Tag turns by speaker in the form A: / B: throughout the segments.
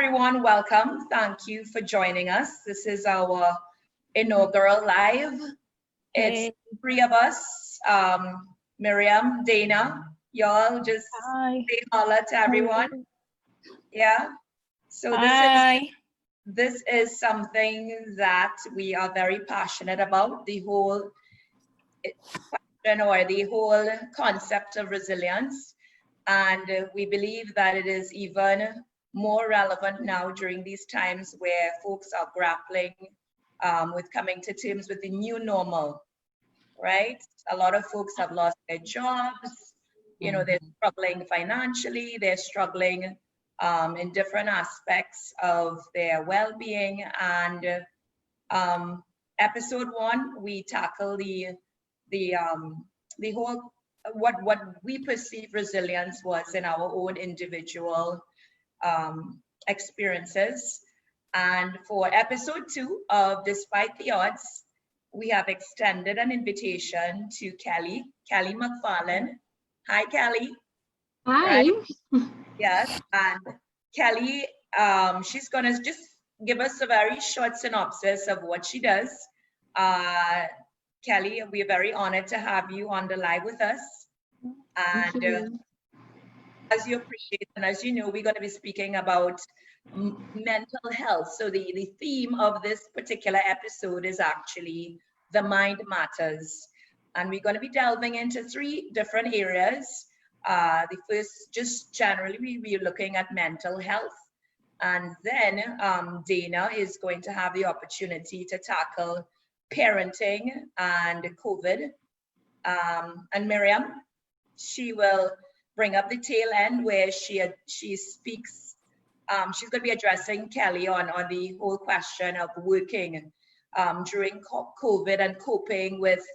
A: everyone, welcome. Thank you for joining us. This is our inaugural live. It's three of us, Miriam, Dana, y'all just say holla to everyone. Yeah, so this is something that we are very passionate about, the whole question or the whole concept of resilience. And we believe that it is even more relevant now during these times where folks are grappling with coming to terms with the new normal, right? A lot of folks have lost their jobs, you know, they're struggling financially, they're struggling in different aspects of their well-being. And episode 1, we tackle the whole what we perceive resilience was in our own individual experiences. And for episode 2 of Despite the Odds, we have extended an invitation to Kelly McFarlane. Hi, Kelly.
B: Hi.
A: Right? Yes, and Kelly, she's gonna just give us a very short synopsis of what she does. Kelly, we're very honored to have you on the live with us. And as you appreciate and as you know, we're going to be speaking about mental health. So the theme of this particular episode is actually the mind matters. And we're going to be delving into 3 different areas. The first, just generally, we're looking at mental health. And then Dana is going to have the opportunity to tackle parenting and COVID. And Miriam, she will bring up the tail end where she speaks. She's going to be addressing Kelly on the whole question of working during COVID and coping with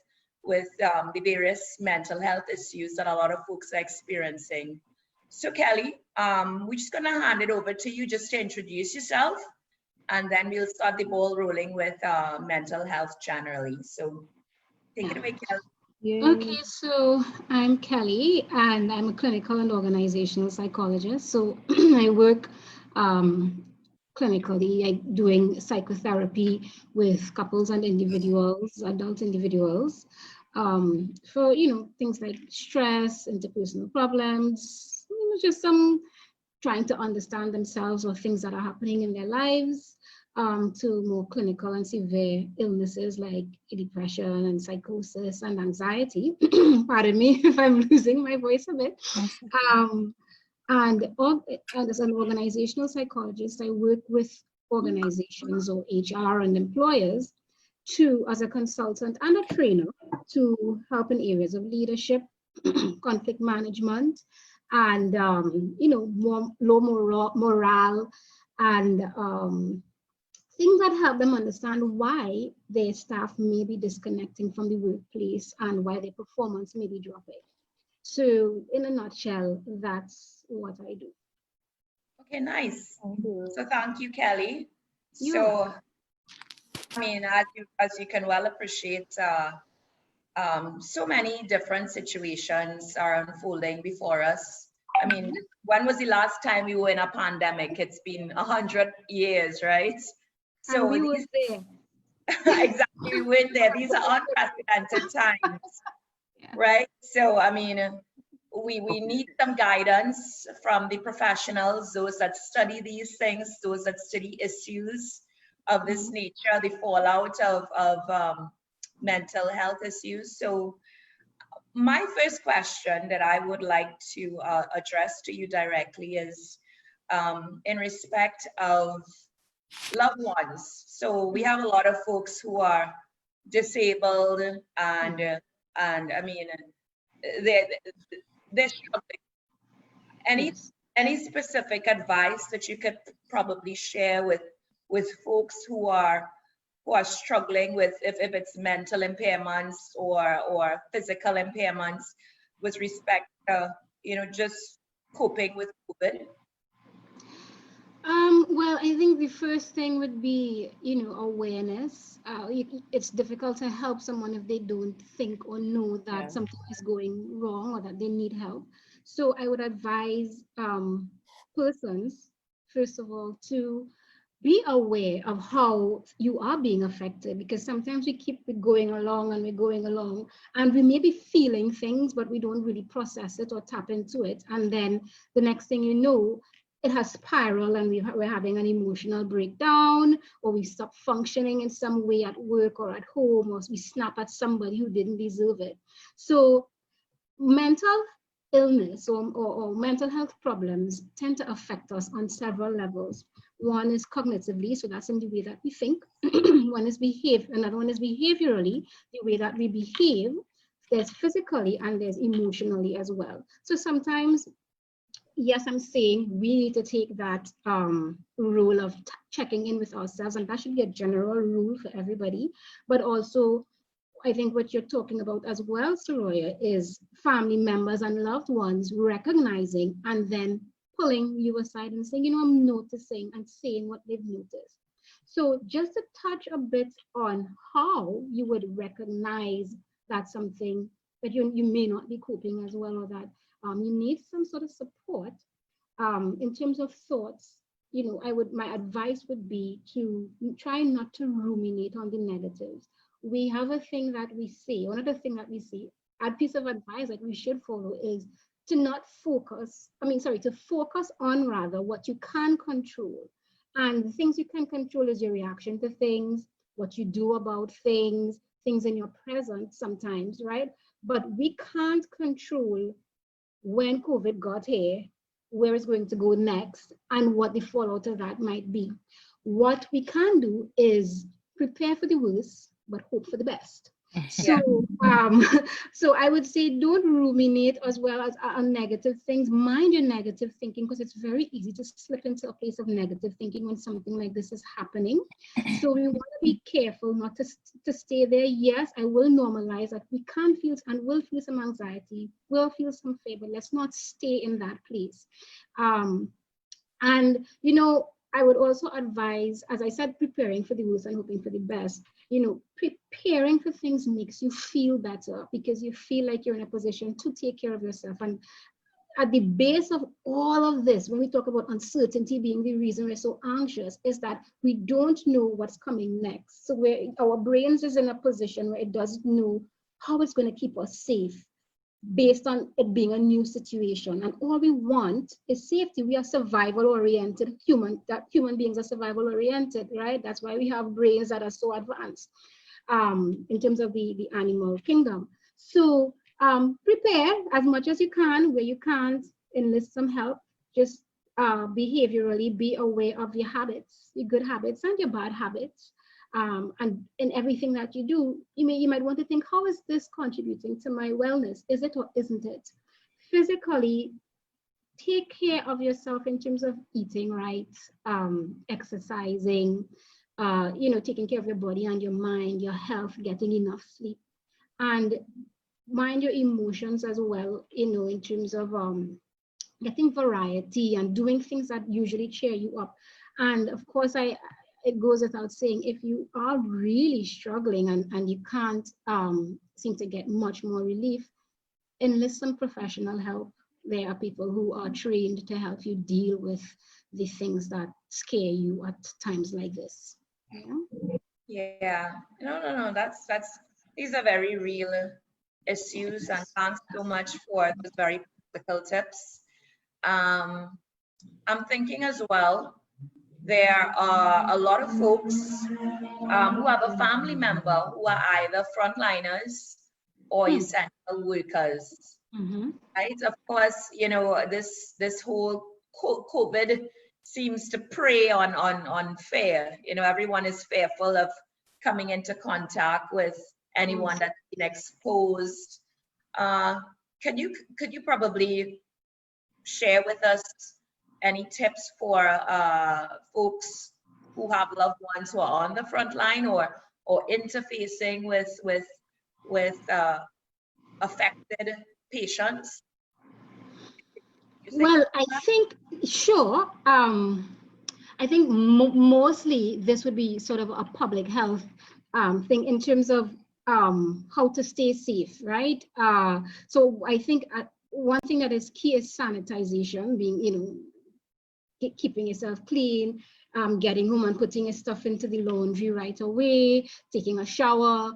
A: the various mental health issues that a lot of folks are experiencing. So Kelly, we're just going to hand it over to you just to introduce yourself, and then we'll start the ball rolling with mental health generally. So take it away, Kelly.
B: Okay, so I'm Kelly, and I'm a clinical and organizational psychologist. So I work clinically, doing psychotherapy with couples and individuals, adult individuals, for things like stress, interpersonal problems, just some trying to understand themselves or things that are happening in their lives, to more clinical and severe illnesses like depression and psychosis and anxiety. Pardon me if I'm losing my voice a bit. And as an organizational psychologist, I work with organizations or HR and employers as a consultant and a trainer to help in areas of leadership, conflict management, and more low morale and things that help them understand why their staff may be disconnecting from the workplace and why their performance may be dropping. So in a nutshell, that's what I do.
A: Okay, nice. So thank you, Kelly. So, I mean, as you can well appreciate, so many different situations are unfolding before us. I mean, when was the last time we were in a pandemic? It's been 100 years, right?
B: So we were there.
A: Exactly, we were there. These are unprecedented times, right? So, I mean, we need some guidance from the professionals, those that study these things, those that study issues of this nature, the fallout of mental health issues. So my first question that I would like to address to you directly is in respect of loved ones. So we have a lot of folks who are disabled and I mean, they're struggling. Any specific advice that you could probably share with folks who are struggling with if it's mental impairments or physical impairments with respect to just coping with COVID?
B: Well, I think the first thing would be, awareness. It's difficult to help someone if they don't think or know that something is going wrong or that they need help. So I would advise persons first of all, to be aware of how you are being affected, because sometimes we keep going along and we're going along and we may be feeling things, but we don't really process it or tap into it. And then the next thing you know, it has spiraled and we're having an emotional breakdown, or we stop functioning in some way at work or at home, or we snap at somebody who didn't deserve it. So mental illness or mental health problems tend to affect us on several levels. One is cognitively, so that's in the way that we think. One is another one is behaviorally, the way that we behave. There's physically and there's emotionally as well. So sometimes, yes, I'm saying we need to take that role of checking in with ourselves, and that should be a general rule for everybody. But also, I think what you're talking about as well, Soroya, is family members and loved ones recognizing and then pulling you aside and saying, I'm noticing, and saying what they've noticed. So just to touch a bit on how you would recognize that something that you may not be coping as well, or that you need some sort of support in terms of thoughts. My advice would be to try not to ruminate on the negatives. We have a thing that we say, one of the things that we say, a piece of advice that we should follow is to not focus, to focus on rather what you can control. And the things you can control is your reaction to things, what you do about things in your present sometimes, right? But we can't control when COVID got here, where it's going to go next, and what the fallout of that might be. What we can do is prepare for the worst, but hope for the best. So, so I would say don't ruminate as well as on negative things. Mind your negative thinking, because it's very easy to slip into a place of negative thinking when something like this is happening. So we want to be careful not to stay there. Yes, I will normalize that we can feel and will feel some anxiety, will feel some fear, but let's not stay in that place. And I would also advise, as I said, preparing for the worst and hoping for the best. Preparing for things makes you feel better because you feel like you're in a position to take care of yourself. And at the base of all of this, when we talk about uncertainty being the reason we're so anxious, is that we don't know what's coming next. So our brains is in a position where it doesn't know how it's going to keep us safe, based on it being a new situation. And all we want is safety. We are survival-oriented human beings are survival-oriented, right? That's why we have brains that are so advanced in terms of the animal kingdom. So prepare as much as you can. Where you can't, enlist some help. Just behaviorally be aware of your habits, your good habits and your bad habits. And in everything that you do, you might want to think, how is this contributing to my wellness? Is it or isn't it? Physically, take care of yourself in terms of eating right, exercising, taking care of your body and your mind, your health, getting enough sleep, and mind your emotions as well, in terms of getting variety and doing things that usually cheer you up. And of course, it goes without saying, if you are really struggling and you can't seem to get much more relief, enlist some professional help. There are people who are trained to help you deal with the things that scare you at times like this.
A: Yeah. No. That's these are very real issues, and thanks so much for those very practical tips. I'm thinking as well, there are a lot of folks who have a family member who are either frontliners or essential workers. Right? Of course, this whole COVID seems to prey on fear. Everyone is fearful of coming into contact with anyone that's been exposed. Could you probably share with us any tips for folks who have loved ones who are on the front line or interfacing with affected patients?
B: Well, I think, sure. I think mostly this would be sort of a public health thing in terms of how to stay safe, right? So I think one thing that is key is sanitization, being, keeping yourself clean, getting home and putting your stuff into the laundry right away, taking a shower,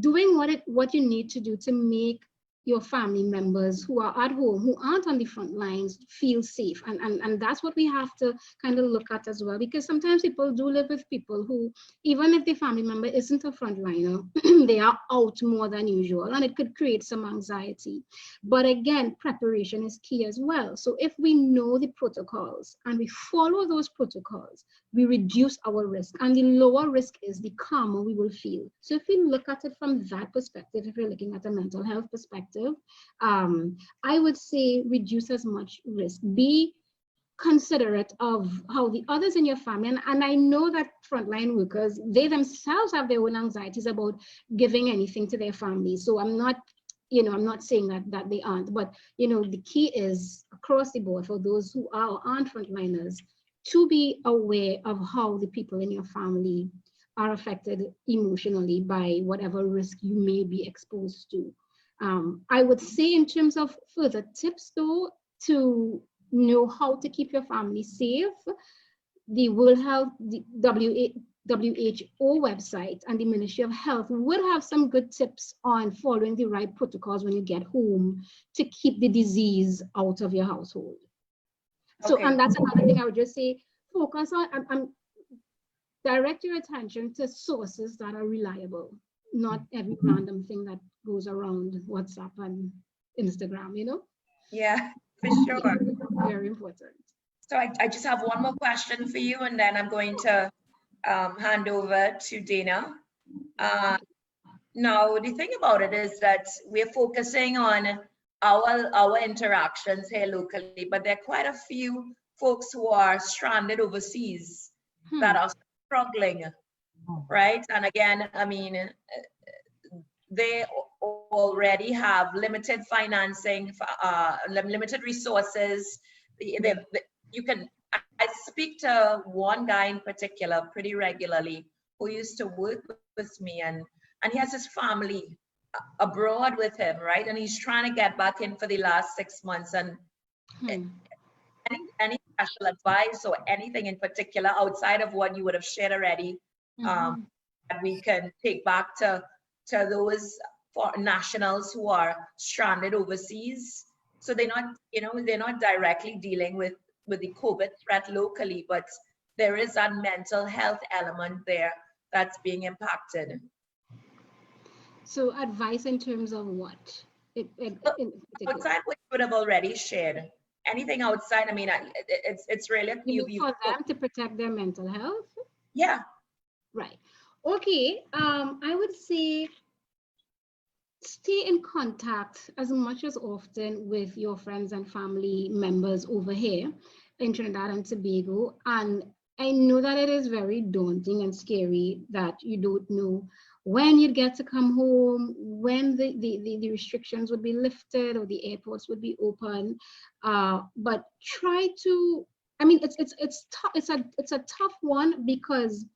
B: doing what you need to do to make your family members who are at home, who aren't on the front lines, feel safe. And that's what we have to kind of look at as well, because sometimes people do live with people who, even if the family member isn't a frontliner, they are out more than usual, and it could create some anxiety. But again, preparation is key as well. So if we know the protocols and we follow those protocols, we reduce our risk, and the lower risk is, the calmer we will feel. So if we look at it from that perspective, if we're looking at a mental health perspective, I would say reduce as much risk. Be considerate of how the others in your family, and I know that frontline workers, they themselves have their own anxieties about giving anything to their families. So I'm not saying that they aren't, but the key is across the board for those who are or aren't frontliners to be aware of how the people in your family are affected emotionally by whatever risk you may be exposed to. I would say, in terms of further tips though, to know how to keep your family safe, the World Health, the WHO website and the Ministry of Health would have some good tips on following the right protocols when you get home to keep the disease out of your household. So, and that's another thing I would just say, focus on, direct your attention to sources that are reliable, not every random thing that goes around WhatsApp and Instagram,
A: Yeah, for sure.
B: Very important.
A: So I just have one more question for you, and then I'm going to hand over to Dana. Now, the thing about it is that we're focusing on our interactions here locally, but there are quite a few folks who are stranded overseas that are struggling, right? And again, I mean, they already have limited financing, limited resources. I speak to one guy in particular pretty regularly who used to work with me, and he has his family abroad with him, right? And he's trying to get back in for the last 6 months. And any special advice or anything in particular outside of what you would have shared already, that we can take back to those nationals who are stranded overseas? So they're not directly dealing with the COVID threat locally, but there is that mental health element there that's being impacted.
B: So advice in terms of what?
A: Outside what you would have already shared. Anything outside, I mean, it's really
B: for them to protect their mental health?
A: Yeah.
B: Right. Okay. I would say stay in contact as much as often with your friends and family members over here in Trinidad and Tobago. And I know that it is very daunting and scary that you don't know when you'd get to come home, when the restrictions would be lifted or the airports would be open. But try to, I mean, it's tough. It's a tough one, because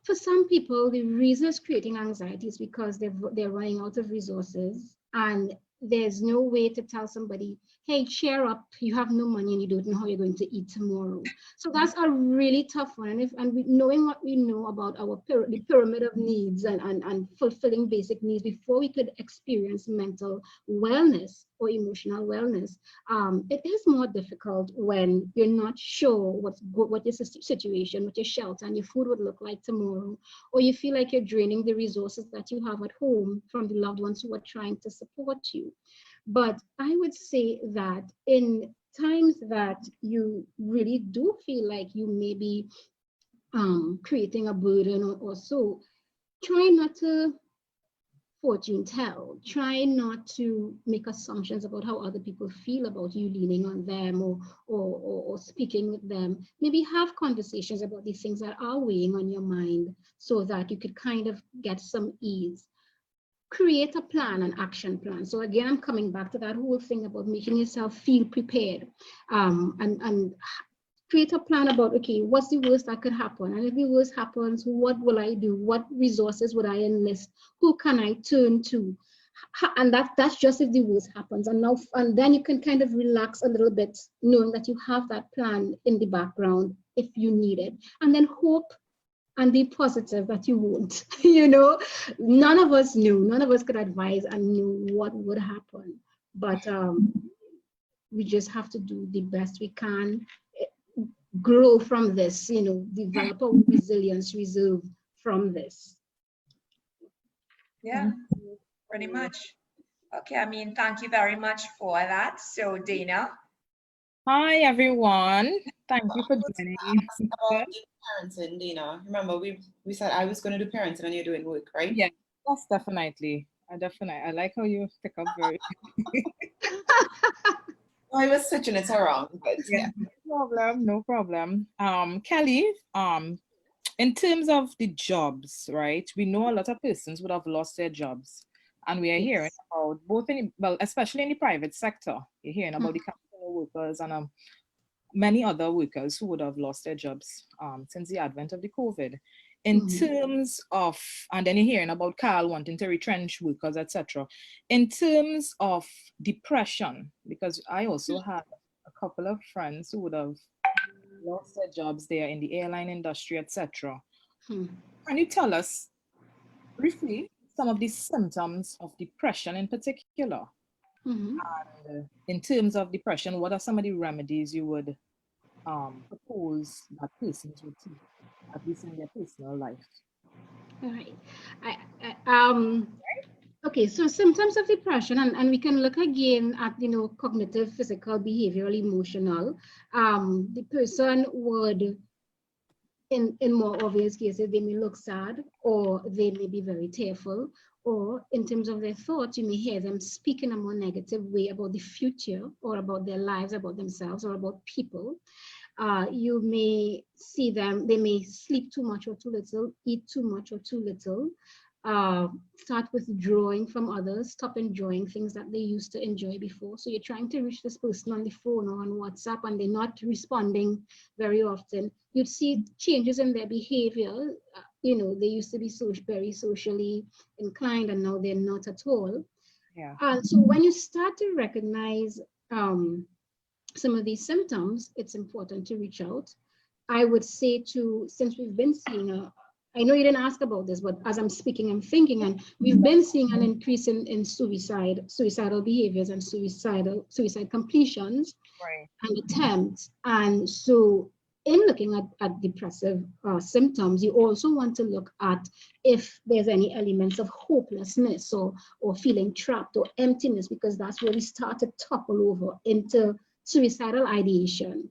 B: for some people, the reason it's creating anxiety is because they're running out of resources, and there's no way to tell somebody, hey, cheer up, you have no money and you don't know how you're going to eat tomorrow. So that's a really tough one. Knowing what we know about the pyramid of needs and fulfilling basic needs before we could experience mental wellness or emotional wellness, it is more difficult when you're not sure what your situation, what your shelter and your food would look like tomorrow, or you feel like you're draining the resources that you have at home from the loved ones who are trying to support you. But I would say that in times that you really do feel like you may be creating a burden or so, try not to fortune tell. Try not to make assumptions about how other people feel about you leaning on them or speaking with them. Maybe have conversations about these things that are weighing on your mind so that you could kind of get some ease. Create a plan, an action plan. So again, I'm coming back to that whole thing about making yourself feel prepared, and create a plan about, okay, what's the worst that could happen? And if the worst happens, what will I do? What resources would I enlist? Who can I turn to? And that's just if the worst happens. And then you can kind of relax a little bit, knowing that you have that plan in the background if you need it. And then hope and be positive that you won't. None of us could advise and knew what would happen. But we just have to do the best we can, grow from this, develop our resilience reserve from this.
A: Yeah, pretty much. Okay, I mean, thank you very much for that. So Dana.
C: Hi, everyone. Thank you for joining me.
D: About parenting, Dina. Remember, we said I was going to do parenting and you're doing work, right?
C: Yeah, yes, definitely. I like how you pick up very.
D: I was switching it around, but yeah.
C: No problem. Kelly, in terms of the jobs, right? We know a lot of persons would have lost their jobs, and we are hearing about both especially in the private sector. You're hearing about the capital workers and many other workers who would have lost their jobs since the advent of the COVID. In terms of, and then you're hearing about Carl wanting to retrench workers, etc. In terms of depression, because I also had a couple of friends who would have lost their jobs there in the airline industry, etc. Can you tell us briefly some of the symptoms of depression in particular? And in terms of depression, what are some of the remedies you would propose that persons would take, at least in their personal life?
B: All right. Okay, so symptoms of depression, and we can look again at, cognitive, physical, behavioral, emotional. The person would, in more obvious cases, they may look sad, or they may be very tearful, or in terms of their thoughts, you may hear them speak in a more negative way about the future, or about their lives, about themselves, or about people. You may see them, they may sleep too much or too little, eat too much or too little, start withdrawing from others, stop enjoying things that they used to enjoy before. So you're trying to reach this person on the phone or on WhatsApp and they're not responding very often. You'd see changes in their behavior. They used to be very socially inclined and now they're not at all.
C: Yeah.
B: So when you start to recognize some of these symptoms, it's important to reach out. I would say since we've been seeing I know you didn't ask about this, but as I'm speaking, I'm thinking, and we've been seeing an increase in suicidal behaviors and suicide completions and attempts. And so in looking at depressive symptoms, you also want to look at if there's any elements of hopelessness or feeling trapped or emptiness, because that's where we start to topple over into suicidal ideation.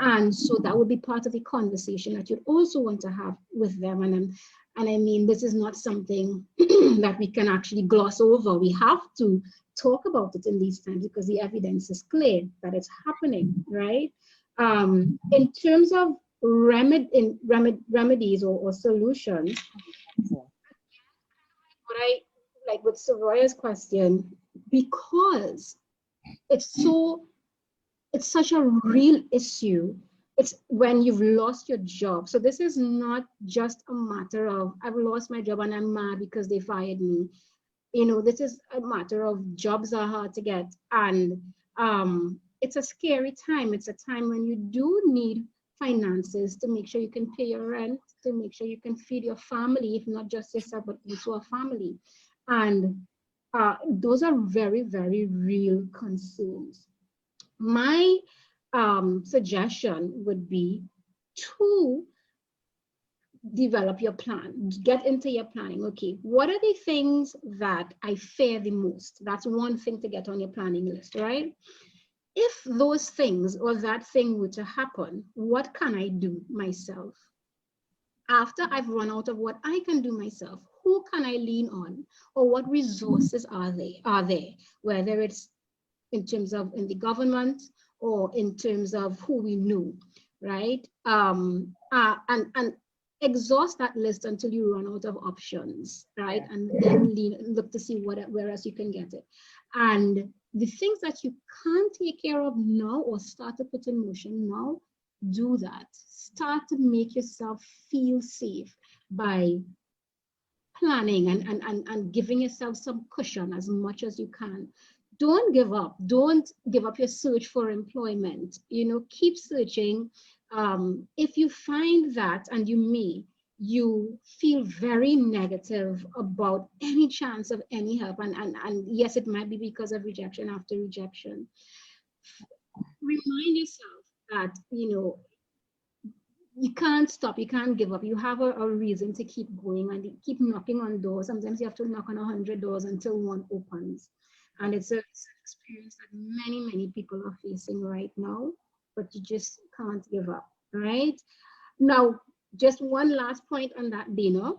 B: And so that would be part of the conversation that you'd also want to have with them. And I mean, this is not something that we can actually gloss over. We have to talk about it in these times because the evidence is clear that it's happening, right? In terms of remedies or solutions, what I like with Savoya's question, because it's such a real issue. It's when you've lost your job. So this is not just a matter of I've lost my job and I'm mad because they fired me. This is a matter of jobs are hard to get. And it's a scary time. It's a time when you do need finances to make sure you can pay your rent, to make sure you can feed your family, if not just yourself, but also a family. And those are very, very real concerns. My suggestion would be to develop your plan, get into your planning. Okay, what are the things that I fear the most? That's one thing to get on your planning list, right? If those things or that thing were to happen, what can I do myself? After I've run out of what I can do myself, who can I lean on? Or what resources are there? Whether it's in terms of in the government or in terms of who we know, right? And exhaust that list until you run out of options, right? Yeah. And then look to see where else you can get it. And the things that you can't take care of now or start to put in motion now, do that. Start to make yourself feel safe by planning and giving yourself some cushion as much as you can. Don't give up. Don't give up your search for employment. You know, keep searching. If you find that, and you feel very negative about any chance of any help, and yes, it might be because of rejection after rejection, remind yourself that, you know, you can't stop, you can't give up. You have a reason to keep going and keep knocking on doors. Sometimes you have to knock on 100 doors until one opens. And it's an experience that many people are facing right now, but you just can't give up, right? Now, just one last point on that, Dina.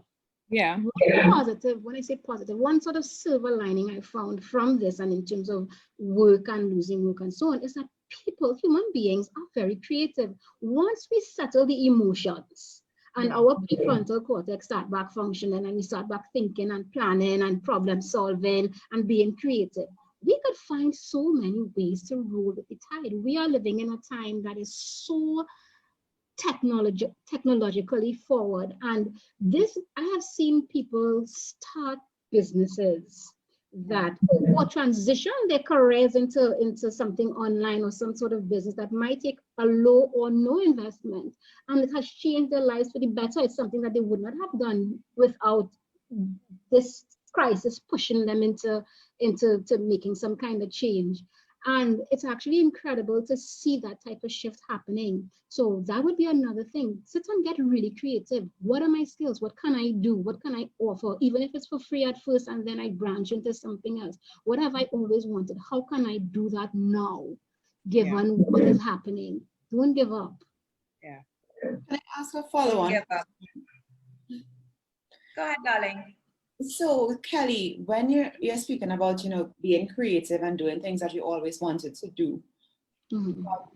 C: Yeah.
B: One positive, when I say positive, one sort of silver lining I found from this, and in terms of work and losing work and so on, is that people, human beings, are very creative. Once we settle the emotions and our prefrontal cortex start back functioning, and we start back thinking and planning and problem solving and being creative, we could find so many ways to roll with the tide. We are living in a time that is so technologically forward, and this, I have seen people start businesses that or transition their careers into something online or some sort of business that might take a low or no investment, and it has changed their lives for the better. It's something that they would not have done without this crisis pushing them into making some kind of change. And it's actually incredible to see that type of shift happening. So that would be another thing. Sit and get really creative. What are my skills? What can I do? What can I offer? Even if it's for free at first and then I branch into something else. What have I always wanted? How can I do that now, given what is happening? Don't give up.
C: Yeah.
D: Can I ask a follow-on?
A: Give up. Go ahead, darling.
D: So Kelly, when you're speaking about, you know, being creative and doing things that you always wanted to do,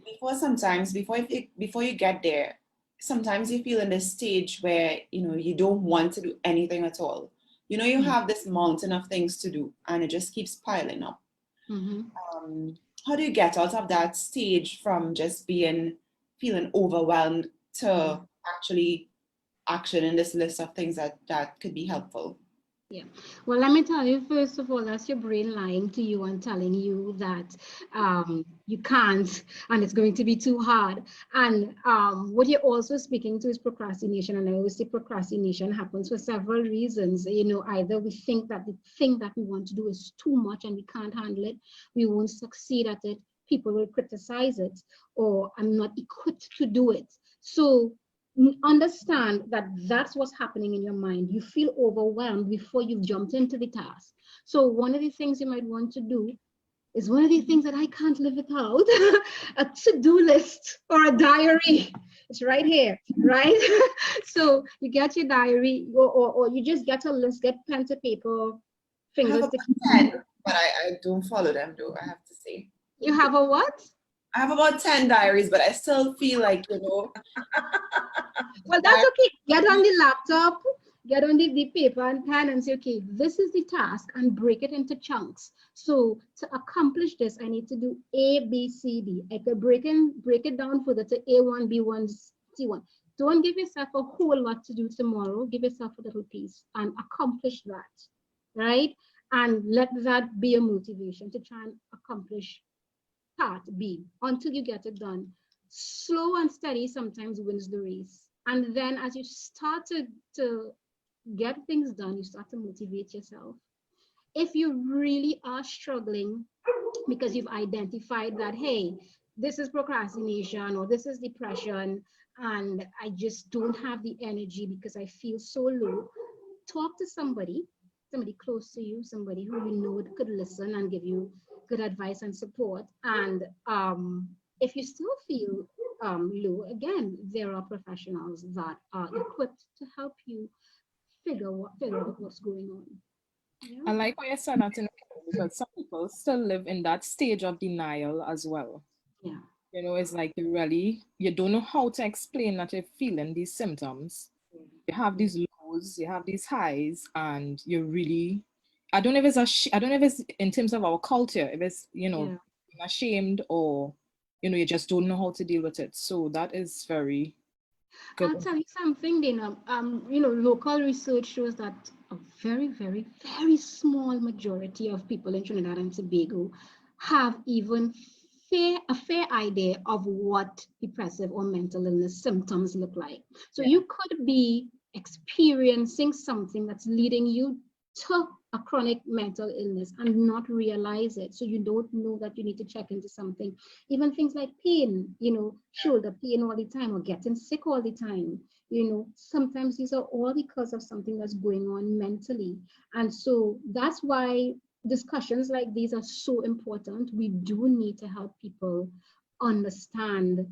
D: before you get there, sometimes you feel in this stage where, you know, you don't want to do anything at all. You know, you have this mountain of things to do and it just keeps piling up. How do you get out of that stage from just feeling overwhelmed to actually actioning this list of things that could be helpful?
B: Yeah, well, let me tell you, first of all, that's your brain lying to you and telling you that you can't and it's going to be too hard. And what you're also speaking to is procrastination. And I always say procrastination happens for several reasons. You know, either we think that the thing that we want to do is too much and we can't handle it, we won't succeed at it, people will criticize it, or I'm not equipped to do it. So understand that that's what's happening in your mind. You feel overwhelmed before you've jumped into the task. So one of the things you might want to do is one of the things that I can't live without, a to-do list or a diary. It's right here, right? So you get your diary, or you just get a list, get pen to paper, fingers to
D: 10, but I don't follow them though, I have to say.
B: You have a what?
D: I have about 10 diaries, but I still feel like, you know.
B: Well, that's okay. Get on the laptop, get on the paper and pen and say, okay, this is the task, and break it into chunks. So to accomplish this, I need to do A, B, C, D. I could break it down further to A1, B1, C1. Don't give yourself a whole lot to do tomorrow. Give yourself a little piece and accomplish that, right? And let that be a motivation to try and accomplish part B until you get it done. Slow and steady sometimes wins the race. And then as you start to get things done, you start to motivate yourself. If you really are struggling because you've identified that, hey, this is procrastination or this is depression, and I just don't have the energy because I feel so low, talk to somebody close to you, somebody who you know could listen and give you good advice and support. And if you still feel low, again, there are professionals that are equipped to help you figure out what's going on. Yeah.
C: I like what you said that, because some people still live in that stage of denial as well.
B: Yeah.
C: You know, it's like you don't know how to explain that you're feeling these symptoms. You have these lows, you have these highs, and you're really, I don't know if it's in terms of our culture, if it's, you know, being ashamed, or, you know, you just don't know how to deal with it. So that is very good.
B: I'll tell you something, Dana. You know, local research shows that a very, very, very small majority of people in Trinidad and Tobago have even a fair idea of what depressive or mental illness symptoms look like. So you could be experiencing something that's leading you to a chronic mental illness and not realize it. So you don't know that you need to check into something. Even things like pain, shoulder pain all the time or getting sick all the time. Sometimes these are all because of something that's going on mentally. And so that's why discussions like these are so important. We do need to help people understand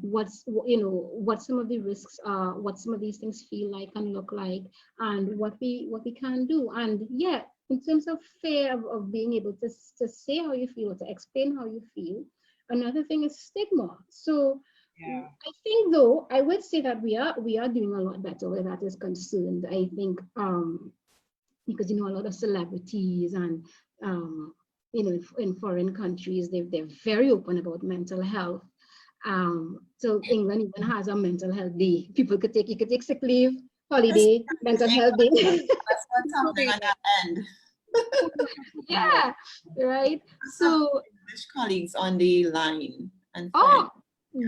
B: what some of the risks are, what some of these things feel like and look like, and what we can do. And yeah, in terms of fear of being able to say how you feel, to explain how you feel, another thing is stigma. So I think, though, I would say that we are doing a lot better where that is concerned. I think because a lot of celebrities and in foreign countries, they're very open about mental health. So England even has a mental health day. You could take sick leave, holiday, mental health day.
D: That's what's happening on that end.
B: Yeah, right. So
D: English colleagues on the line and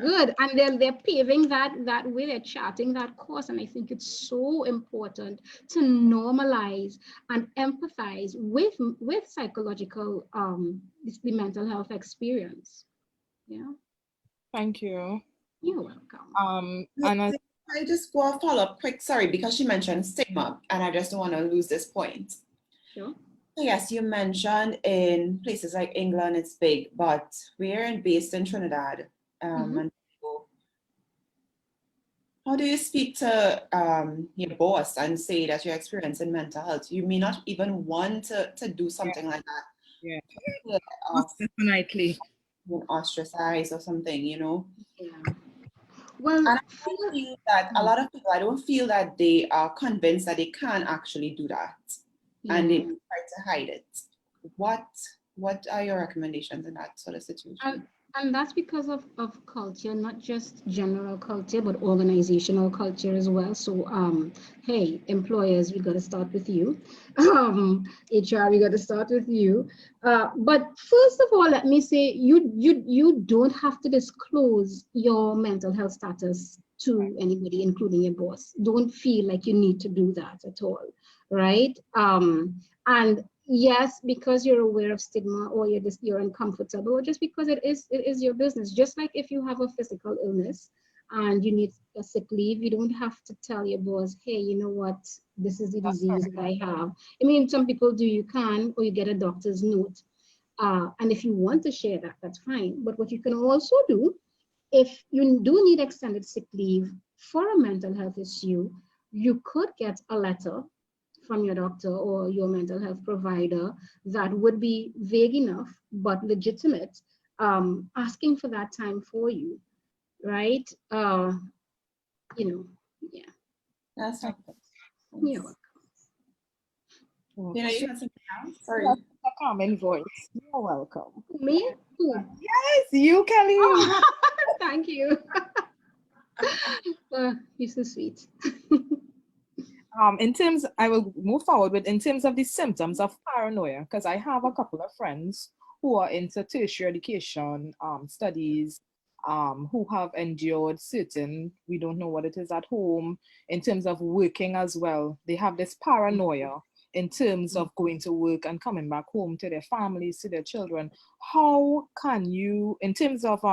B: good. And they're paving that way, they're charting that course. And I think it's so important to normalize and empathize with psychological the mental health experience. Yeah.
C: Thank you.
B: You're welcome.
C: And
D: I just go a follow up quick, sorry, because she mentioned stigma and I just don't want to lose this point.
B: Sure.
D: Yes, you mentioned in places like England it's big, but we're based in Trinidad. And so how do you speak to your boss and say that you're experiencing mental health? You may not even want to do something like that.
C: Yeah.
D: Definitely. Ostracized or something,
B: Yeah. Well,
D: and I don't feel that a lot of people, I don't feel that they are convinced that they can actually do that, and they try to hide it. What are your recommendations in that sort of situation?
B: And that's because of culture, not just general culture, but organizational culture as well. So, hey, employers, we got to start with you. HR, we got to start with you. But first of all, let me say, you don't have to disclose your mental health status to anybody, including your boss. Don't feel like you need to do that at all, right? And yes, because you're aware of stigma or you're uncomfortable, or just because it is your business. Just like if you have a physical illness and you need a sick leave, you don't have to tell your boss, hey, you know what, this is the disease that I have. I mean, some people do, you can, or you get a doctor's note. And if you want to share that, that's fine. But what you can also do, if you do need extended sick leave for a mental health issue, you could get a letter from your doctor or your mental health provider that would be vague enough but legitimate, asking for that time for you, right? Yeah.
D: That's helpful.
B: Yeah.
D: You have something else? Sorry.
C: A common voice. You're welcome.
B: Me?
C: Yes, you, Kelly.
B: Oh, thank you. You're so sweet.
C: I will move forward with in terms of the symptoms of paranoia, because I have a couple of friends who are into tertiary education studies, who have endured certain, we don't know what it is at home, in terms of working as well. They have this paranoia in terms of going to work and coming back home to their families, to their children. How can you, in terms of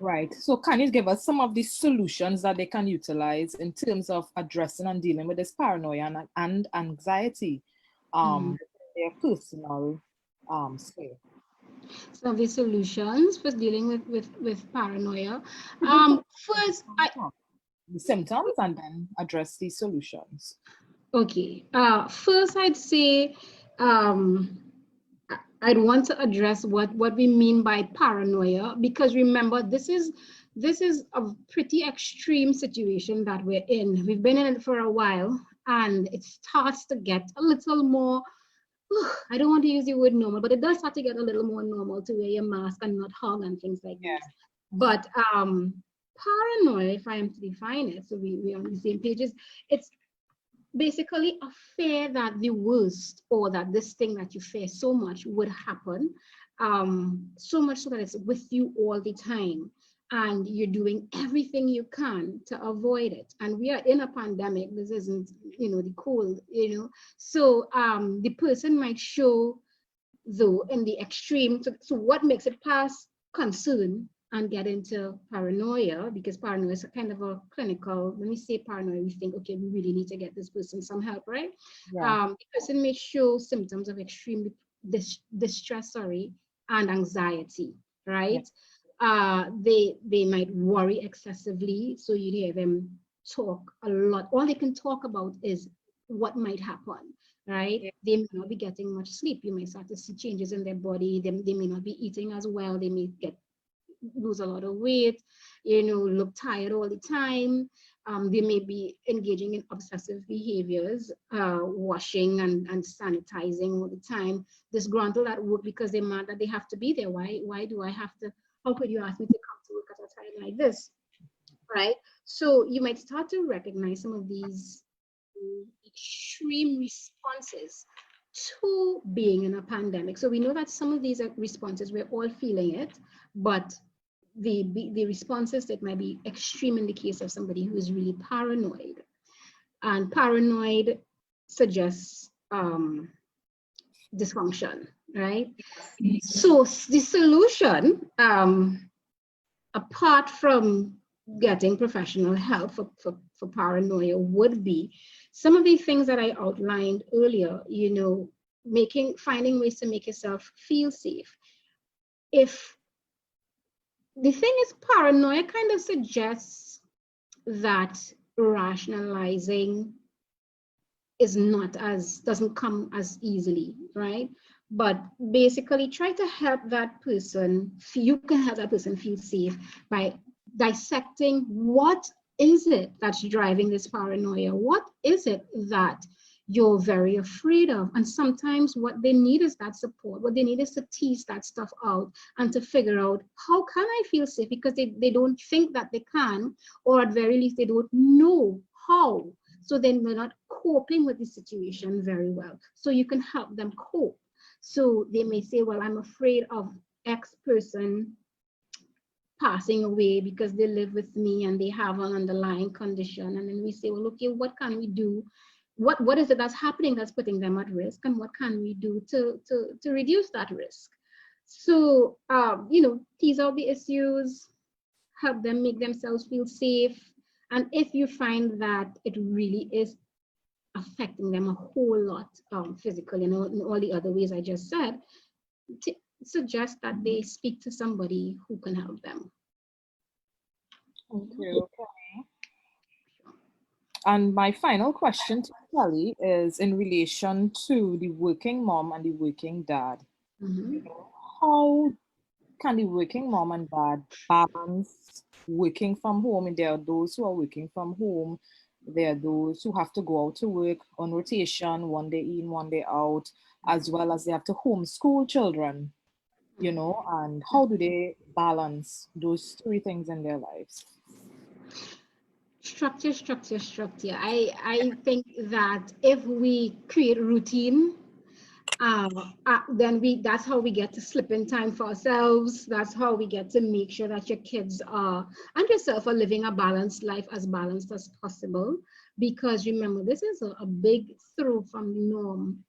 C: right. So can you give us some of the solutions that they can utilize in terms of addressing and dealing with this paranoia and anxiety in their personal sphere?
B: So the solutions for dealing with paranoia. First,
C: the symptoms and then address the solutions.
B: Okay. First, I'd say I'd want to address what we mean by paranoia, because remember, this is a pretty extreme situation that we're in. We've been in it for a while, and it starts to get a little more, I don't want to use the word normal, but it does start to get a little more normal to wear your mask and not hug and things like that. But paranoia, if I am to define it, so we're on the same pages, it's basically a fear that the worst, or that this thing that you fear so much would happen, so much so that it's with you all the time, and you're doing everything you can to avoid it. And we are in a pandemic. This isn't, the cold, so the person might show, though, in the extreme. So what makes it past concern and get into paranoia, because paranoia is a kind of a clinical, when we say paranoia, we think, okay, we really need to get this person some help, right?
C: Yeah.
B: The person may show symptoms of extreme distress, and anxiety, right? They might worry excessively, so you hear them talk a lot. All they can talk about is what might happen, right?
A: Yeah.
B: They may not be getting much sleep. You may start to see changes in their body. They may not be eating as well. They may lose a lot of weight, look tired all the time. They may be engaging in obsessive behaviors, washing and sanitizing all the time, disgruntled at work because they're mad that they have to be there. Why do I have to? How could you ask me to come to work at a time like this, right? So you might start to recognize some of these extreme responses to being in a pandemic. So we know that some of these responses, we're all feeling it, but the responses that might be extreme in the case of somebody who is really paranoid. And paranoid suggests dysfunction, right? So the solution, apart from getting professional help for paranoia, would be some of the things that I outlined earlier, finding ways to make yourself feel safe. If the thing is, paranoia kind of suggests that rationalizing doesn't come as easily, right? But basically try to help that person, you can help that person feel safe by dissecting what is it that's driving this paranoia? What is it that you're very afraid of? And sometimes what they need is that support. What they need is to tease that stuff out and to figure out, how can I feel safe? Because they don't think that they can, or at very least they don't know how. So then they're not coping with the situation very well. So you can help them cope. So they may say, well, I'm afraid of X person passing away because they live with me and they have an underlying condition. And then we say, well, okay, what can we do? What is it that's happening that's putting them at risk? And what can we do to reduce that risk? So, tease out the issues, help them make themselves feel safe. And if you find that it really is affecting them a whole lot physically and all the other ways I just said, suggest that they speak to somebody who can help them.
C: Okay. And my final question to Kelly is in relation to the working mom and the working dad.
B: Mm-hmm.
C: How can the working mom and dad balance working from home? And there are those who are working from home. There are those who have to go out to work on rotation, one day in, one day out, as well as they have to homeschool children, and how do they balance those three things in their lives?
B: Structure. I think that if we create routine, then that's how we get to slip in time for ourselves. That's how we get to make sure that your kids and yourself are living a balanced life, as balanced as possible. Because remember, this is a big throw from the norm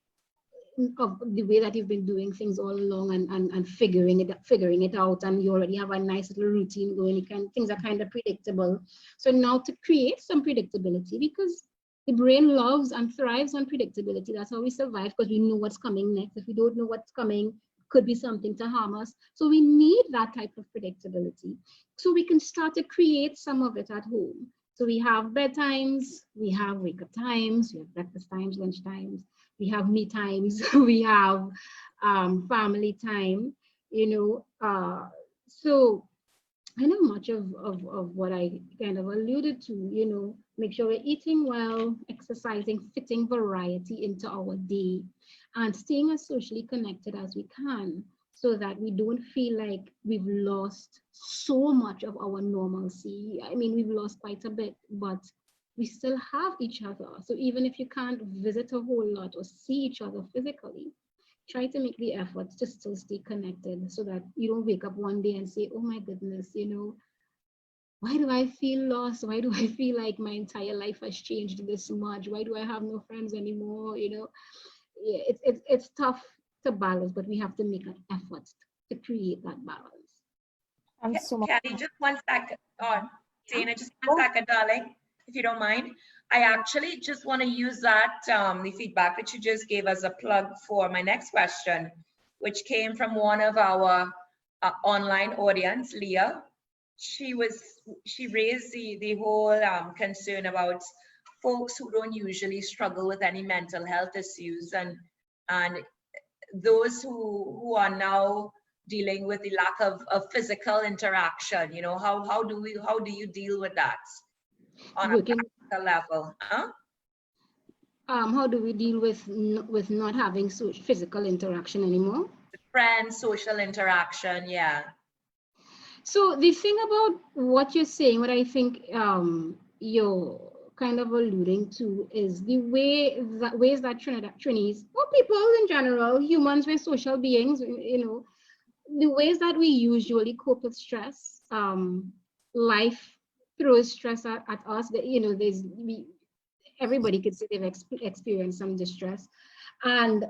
B: of the way that you've been doing things all along and figuring it out, and you already have a nice little routine going. Things are kind of predictable. So now to create some predictability, because the brain loves and thrives on predictability. That's how we survive, because we know what's coming next. If we don't know what's coming, could be something to harm us. So we need that type of predictability. So we can start to create some of it at home. So we have bedtimes, we have wake up times, we have breakfast times, lunch times, we have me times, we have family time, so I know much of what I kind of alluded to, make sure we're eating well, exercising, fitting variety into our day, and staying as socially connected as we can. so that we don't feel like we've lost so much of our normalcy. I mean, we've lost quite a bit, but we still have each other. So even if you can't visit a whole lot or see each other physically, try to make the effort to still stay connected so that you don't wake up one day and say, oh my goodness, you know, why do I feel lost? Why do I feel like my entire life has changed this much? Why do I have no friends anymore? You know, yeah, it's tough to balance, but we have to make an effort to create that balance.
C: And so much.
A: Kelly, just 1 second. Oh, Dana, just 1 second, darling, if you don't mind. I actually just want to use that, the feedback that you just gave as a plug for my next question, which came from one of our online audience, Leah. She raised the whole concern about folks who don't usually struggle with any mental health issues, and those who are now dealing with the lack of physical interaction. You know, how do you deal with that on a practical level? Huh?
B: How do we deal with not having physical interaction anymore?
A: Friends, social interaction, yeah.
B: So the thing about what you're saying, what I think you're kind of alluding to, is the ways that Trinis, or people in general, humans, we're social beings, you know, the ways that we usually cope with stress. Life throws stress at us. That, you know, everybody could say they've experienced some distress, and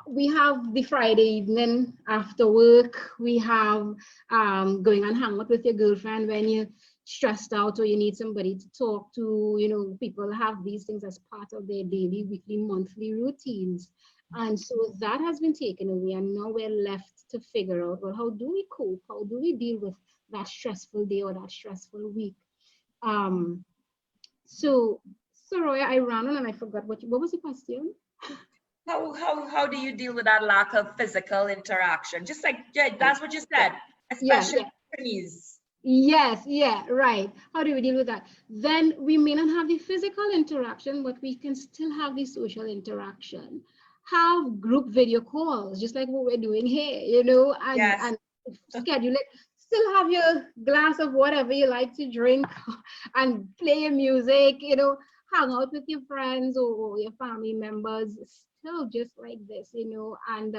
B: we have the Friday evening after work. We have going and hang out with your girlfriend when you're stressed out or you need somebody to talk to. You know, people have these things as part of their daily, weekly, monthly routines. And so that has been taken away, and now we're left to figure out, well, how do we cope? How do we deal with that stressful day or that stressful week? So Soraya, I ran on and I forgot what was the question?
A: How do you deal with that lack of physical interaction? Just like, yeah, that's what you said, especially Trinis.
B: Yes, yeah, right. How do we deal with that? Then we may not have the physical interaction, but we can still have the social interaction. Have group video calls, just like what we're doing here, you know, and schedule it. Still have your glass of whatever you like to drink and play your music, you know, hang out with your friends or your family members, still just like this, you know, and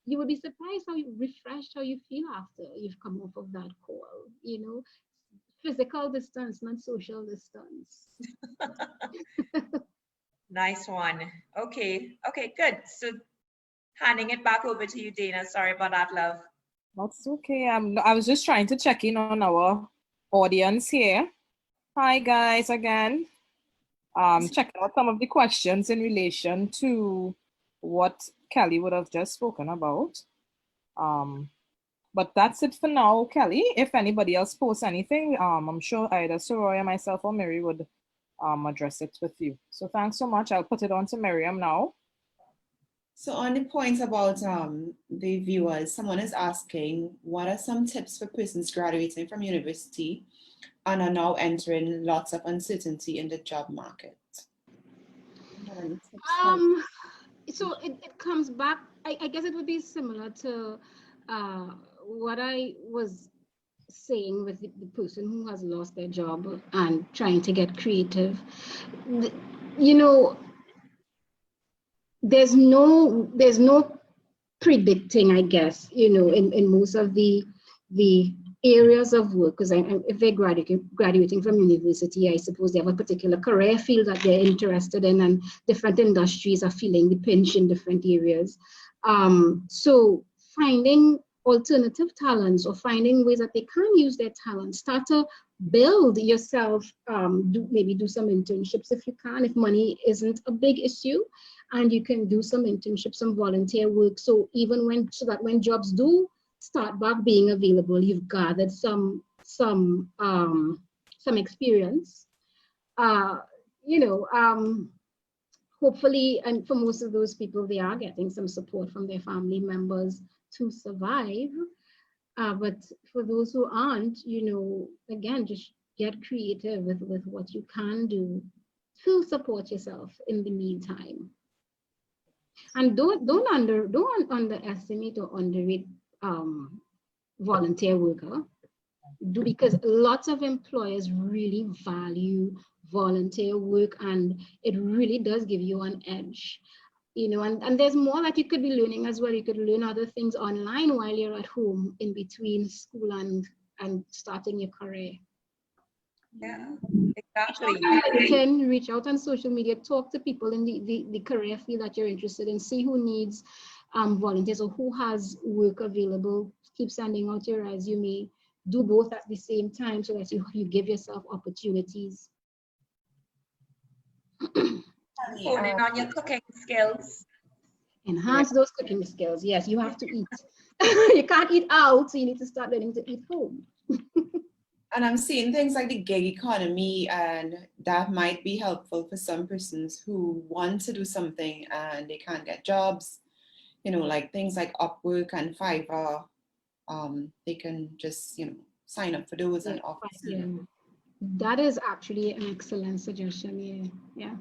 B: you would be surprised how refreshed how you feel after you've come off of that call, you know. Physical distance, not social distance.
A: Nice one. Okay, good. So handing it back over to you, Dana. Sorry about that, love.
C: That's okay. I was just trying to check in on our audience here. Hi guys again. Checking out some of the questions in relation to what Kelly would have just spoken about. But that's it for now, Kelly. If anybody else posts anything, I'm sure either Soraya, myself, or Mary would address it with you. So thanks so much. I'll put it on to Miriam now.
D: So on the points about the viewers, someone is asking, what are some tips for persons graduating from university and are now entering lots of uncertainty in the job market?
B: So it comes back, I guess it would be similar to what I was saying with the person who has lost their job and trying to get creative. You know, there's no predicting, I guess, you know, in most of the areas of work, because if they're graduating from university, I suppose they have a particular career field that they're interested in, and different industries are feeling the pinch in different areas. So finding alternative talents or finding ways that they can use their talents, start to build yourself, maybe do some internships if you can, if money isn't a big issue, and you can do some internships, some volunteer work. So that when jobs do start back being available, you've gathered some experience. You know, hopefully, and for most of those people, they are getting some support from their family members to survive. But for those who aren't, you know, again, just get creative with what you can do to support yourself in the meantime. And don't underestimate or underrate volunteer worker. Because lots of employers really value volunteer work, and it really does give you an edge. And there's more that you could be learning as well. You could learn other things online while you're at home in between school and starting your career.
A: Yeah, exactly.
B: LinkedIn, reach out on social media, talk to people in the career field that you're interested in, see who needs volunteers or who has work available. Keep sending out your resume. Do both at the same time so that you give yourself opportunities.
A: Hone in on your cooking skills.
B: Enhance those cooking skills. Yes, you have to eat. You can't eat out, so you need to start learning to eat home.
D: And I'm seeing things like the gig economy, and that might be helpful for some persons who want to do something and they can't get jobs, like things like Upwork and Fiverr. They can just, sign up for those and offer.
B: Yeah. That is actually an excellent suggestion. Yeah.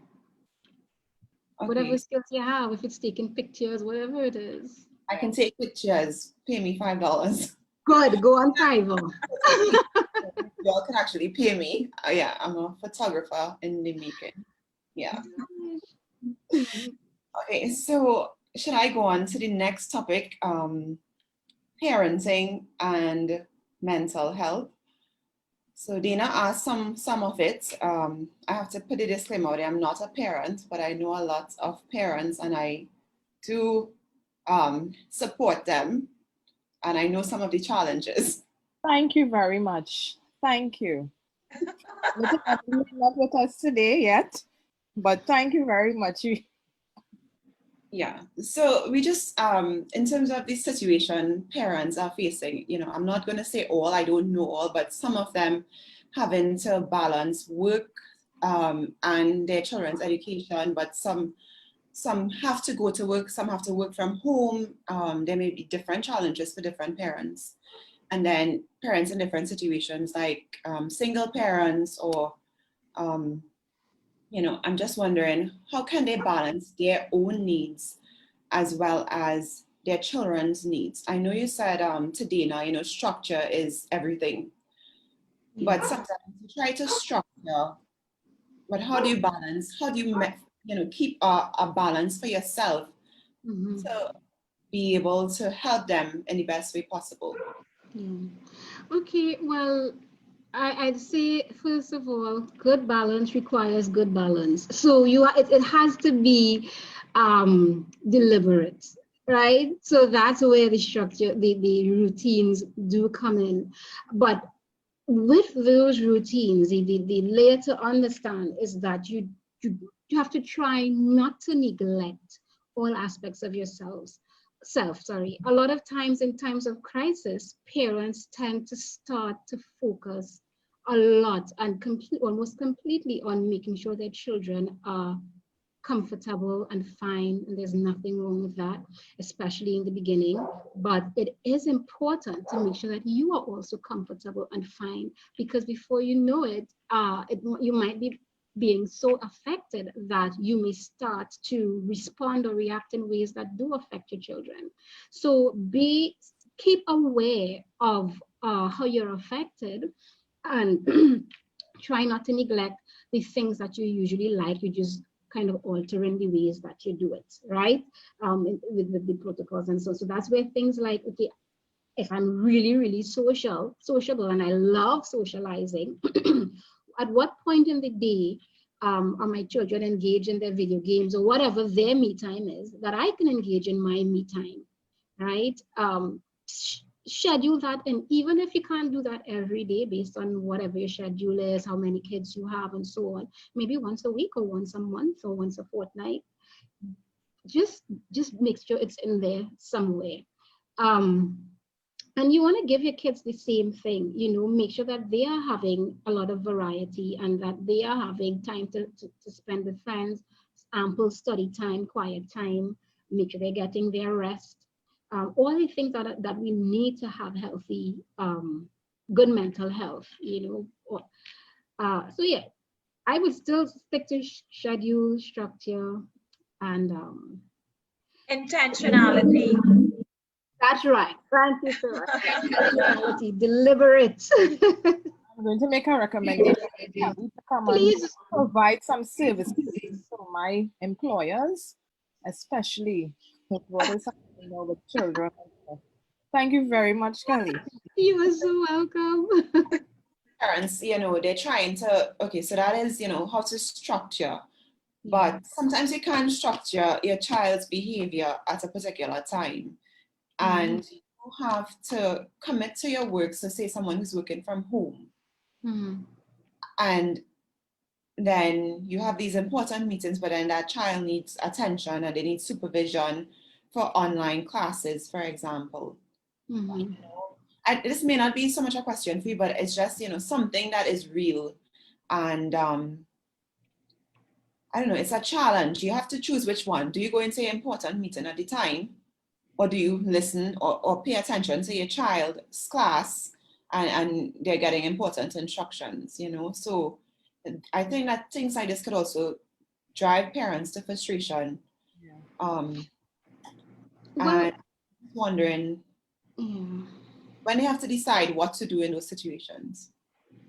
D: Okay.
B: Whatever skills you have, if it's taking pictures, whatever it is.
D: I can take pictures. Pay me $5.
B: Good, go on Fiverr.
D: Y'all can actually pay me. Yeah, I'm a photographer in the making. Yeah. Okay, so should I go on to the next topic? Parenting and mental health. So Dana asked some of it. I have to put a disclaimer out there. I'm not a parent, but I know a lot of parents, and I do support them. And I know some of the challenges.
C: Thank you very much. Thank you. Not with us today yet, but thank you very much.
D: Yeah, so we just, in terms of the situation parents are facing, I'm not going to say all, I don't know all, but some of them having to balance work and their children's education, but some have to go to work, some have to work from home. There may be different challenges for different parents. And then parents in different situations, like single parents or I'm just wondering, how can they balance their own needs as well as their children's needs? I know you said to Dana, structure is everything. Yeah. But sometimes you try to structure, but how do you balance? How do you, keep a balance for yourself to be able to help them in the best way possible?
B: Yeah. Okay, well, I'd say, first of all, good balance requires good balance. So it has to be deliberate, right? So that's where the structure, the routines do come in. But with those routines, the layer to understand is that you have to try not to neglect all aspects of yourself. A lot of times in times of crisis, parents tend to start to focus a lot and almost completely on making sure their children are comfortable and fine, and there's nothing wrong with that, especially in the beginning. But it is important to make sure that you are also comfortable and fine, because before you know it, you might be being so affected that you may start to respond or react in ways that do affect your children. So keep aware of how you're affected, and try not to neglect the things that you usually like. You just kind of altering the ways that you do it, right? With the protocols and so that's where things like, okay, if I'm really, really sociable and I love socializing, at what point in the day are my children engaged in their video games or whatever their me time is, that I can engage in my me time, right? Schedule that, and even if you can't do that every day based on whatever your schedule is, how many kids you have and so on, maybe once a week or once a month or once a fortnight, just make sure it's in there somewhere. And you want to give your kids the same thing, make sure that they are having a lot of variety and that they are having time to spend with friends, ample study time, quiet time, make sure they're getting their rest. All the things that we need to have healthy, good mental health, So yeah, I would still stick to schedule, structure, and
A: intentionality.
B: That's right. Thank you, sir. Intentionality, deliberate.
C: I'm going to make a recommendation to come and
B: Please.
C: provide some services to my employers, especially with what is happening now with children. Thank you very much, Kelly.
B: You are so welcome.
D: Parents, they're trying to, okay, so that is, how to structure. But sometimes you can't structure your child's behavior at a particular time. And you have to commit to your work. So say someone who's working from home. And then you have these important meetings, but then that child needs attention and they need supervision for online classes, for example. And this may not be so much a question for you, but it's just, something that is real. And I don't know, it's a challenge. You have to choose which one. Do you go into your important meeting at the time? Or do you listen or pay attention to your child's class and they're getting important instructions, So I think that things like this could also drive parents to frustration. And wondering when they have to decide what to do in those situations.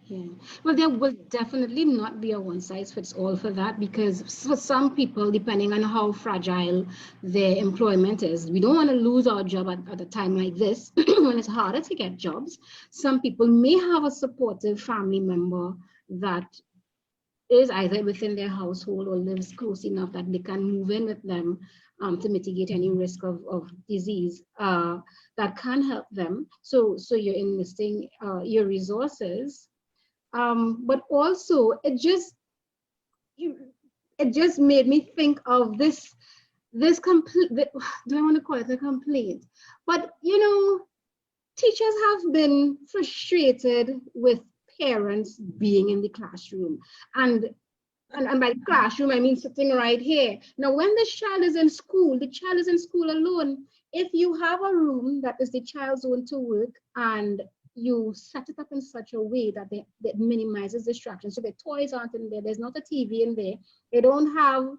B: Yeah, well, there will definitely not be a one size fits all for that, because for some people, depending on how fragile their employment is, we don't want to lose our job at a time like this when it's harder to get jobs. Some people may have a supportive family member that is either within their household or lives close enough that they can move in with them to mitigate any risk of disease that can help them. So you're enlisting your resources. But also it just made me think of this complete, do I want to call it a complaint? But teachers have been frustrated with parents being in the classroom, and by classroom I mean sitting right here. Now when the child is in school, the child is in school alone. If you have a room that is the child's own to work and you set it up in such a way that that minimizes distractions. So the toys aren't in there. There's not a TV in there. They don't have,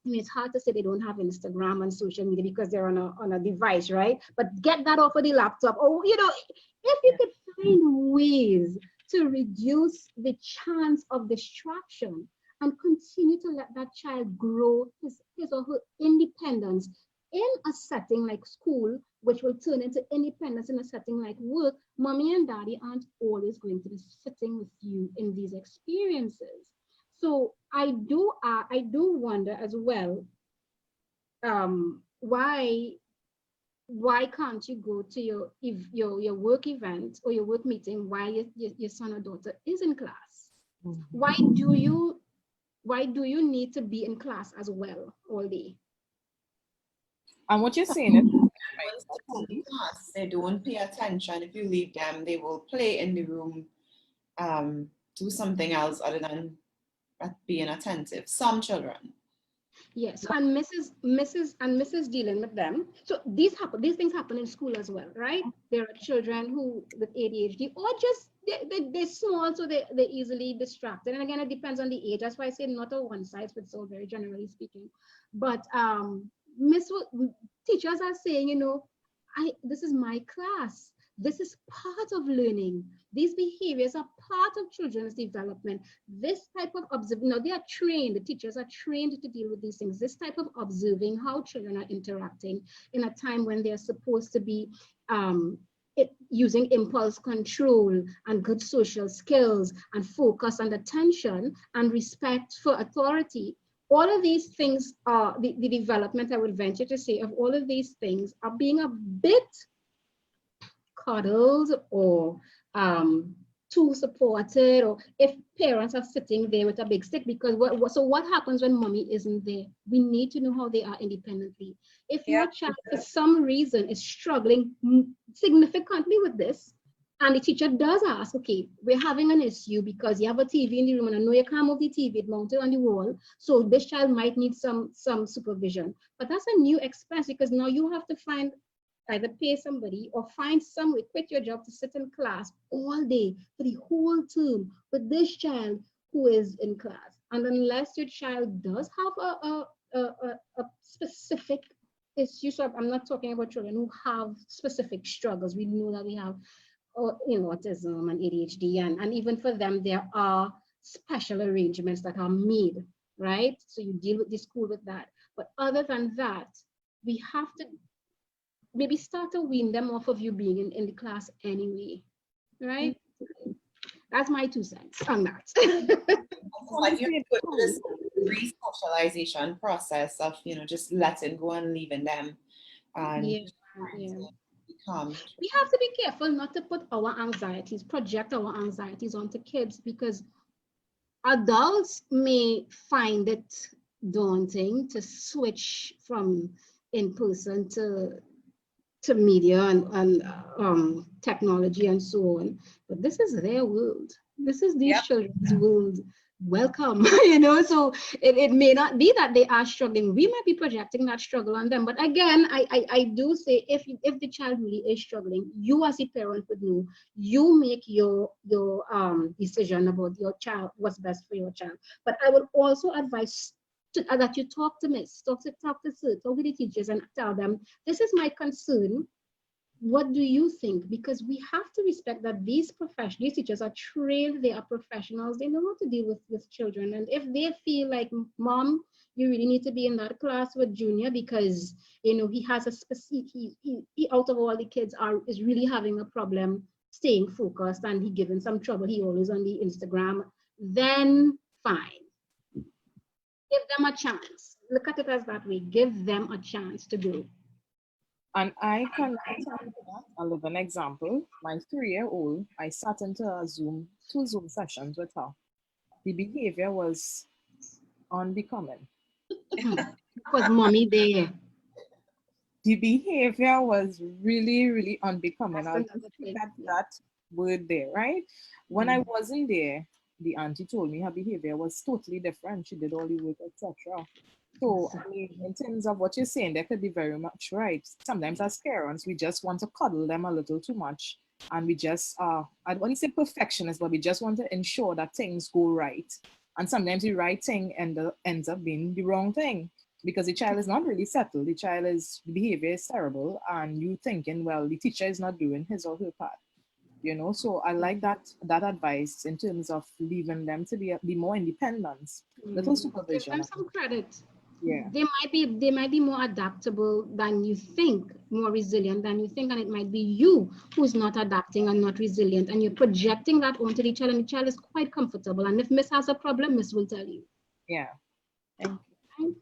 B: it's hard to say they don't have Instagram and social media because they're on a device, right? But get that off of the laptop. Or, if you could find ways to reduce the chance of distraction and continue to let that child grow his or her independence in a setting like school, which will turn into independence in a setting like work, mommy and daddy aren't always going to be sitting with you in these experiences. So I do wonder as well, why can't you go to your work event or your work meeting while your son or daughter is in class? Why do you need to be in class as well all day?
C: And what you're saying is
D: they don't pay attention. If you leave them, they will play in the room, do something else other than being attentive. Some children.
B: Yes, and Mrs. dealing with them. So these things happen in school as well, right? There are children who with ADHD or just they're small, so they're easily distracted. And again, it depends on the age. That's why I say not a one size fits all, very generally speaking. But teachers are saying, this is my class. This is part of learning. These behaviors are part of children's development. This type of observing, they are trained, the teachers are trained to deal with these things. This type of observing how children are interacting in a time when they're supposed to be using impulse control and good social skills and focus and attention and respect for authority. All of these things are the development, I would venture to say, of all of these things are being a bit coddled or too supported, or if parents are sitting there with a big stick, because what happens when mommy isn't there? We need to know how they are independently. If your child for some reason is struggling significantly with this, and the teacher does ask, okay, we're having an issue because you have a TV in the room and I know you can't move the TV, it's mounted on the wall, so this child might need some supervision. But that's a new expense, because now you have to either pay somebody or find some way, quit your job to sit in class all day for the whole term with this child who is in class. And unless your child does have a specific issues. So I'm not talking about children who have specific struggles. We know that we have, autism and ADHD, and even for them, there are special arrangements that are made, right? So you deal with the school with that. But other than that, we have to maybe start to wean them off of you being in the class anyway, right? That's my 2 cents on that.
D: It's like you're going through this re-socialization process of, just letting go and leaving them and
B: Yeah, yeah.
D: become.
B: We have to be careful not to put our anxieties, project our anxieties onto kids, because adults may find it daunting to switch from in person to media and technology and so on. But this is their world. This is these
A: Yep.
B: children's world. Welcome, so it may not be that they are struggling. We might be projecting that struggle on them. But again, I do say if the child really is struggling, you as a parent would know, you make your decision about your child, what's best for your child. But I would also advise that you talk to Miss, talk to Sir, talk to the teachers and tell them, this is my concern. What do you think? Because we have to respect that these teachers are trained, they are professionals, they know how to deal with children. And if they feel like, Mom, you really need to be in that class with Junior because he has a specific, he out of all the kids is really having a problem staying focused and he given some trouble, he always on the Instagram, then fine. Give them a chance. Look at it as that way. Give them a chance to grow.
C: And I can tell you that I'll give an example. My 3-year-old, I sat into two Zoom sessions with her. The behavior was unbecoming.
B: Because mommy there.
C: The behavior was really, really unbecoming. I'll keep that word there, right? When I wasn't there, the auntie told me her behavior was totally different. She did all the work, etc. So, I mean, in terms of what you're saying, there could be very much right. Sometimes as parents, we just want to cuddle them a little too much. And we just, I wouldn't say perfectionist, but we just want to ensure that things go right. And sometimes the right thing ends up being the wrong thing because the child is not really settled. The behavior is terrible. And you thinking, well, the teacher is not doing his or her part. So I like that advice in terms of leaving them to be more independent, little supervision.
B: Give them some credit.
C: Yeah.
B: They might be more adaptable than you think, more resilient than you think, and it might be you who's not adapting and not resilient, and you're projecting that onto the child, and the child is quite comfortable. And if Miss has a problem, Miss will tell you.
C: Yeah. Thank
B: you.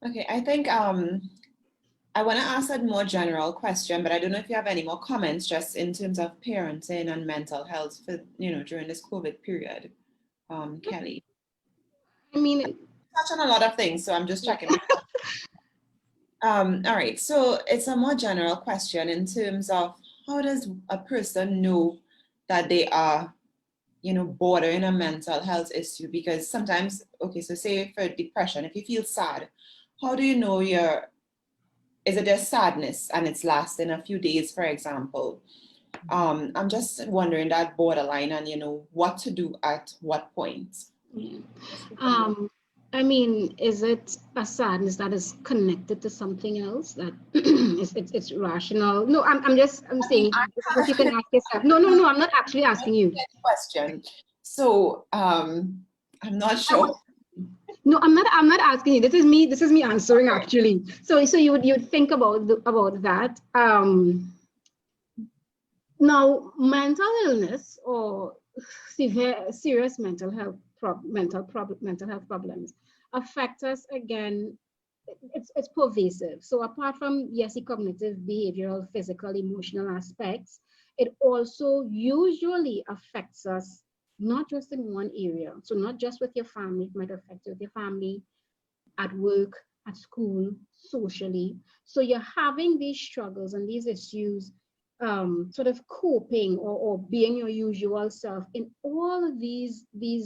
D: Okay, I think I want to ask a more general question, but I don't know if you have any more comments just in terms of parenting and mental health for during this COVID period, Kelly.
B: I mean,
D: touch on a lot of things, so I'm just checking. All right, so it's a more general question in terms of how does a person know that they are, bordering a mental health issue? Because sometimes, okay, so say for depression, if you feel sad, how do you know is it just sadness and it's lasting a few days, for example? I'm just wondering that borderline and, what to do at what point.
B: Yeah. I mean, is it a sadness that is connected to something else that it's rational? No, I'm saying what you can ask yourself. No, I'm not actually asking you.
D: Question. So I'm not sure.
B: No, I'm not asking you. This is me answering actually. So you would think about that. Now, mental illness or serious mental health problems affect us again. It's pervasive. So apart from, yes, the cognitive, behavioral, physical, emotional aspects, it also usually affects us not just in one area. So not just with your family, it might affect you with your family, at work, at school, socially. So you're having these struggles and these issues, sort of coping or being your usual self in all of these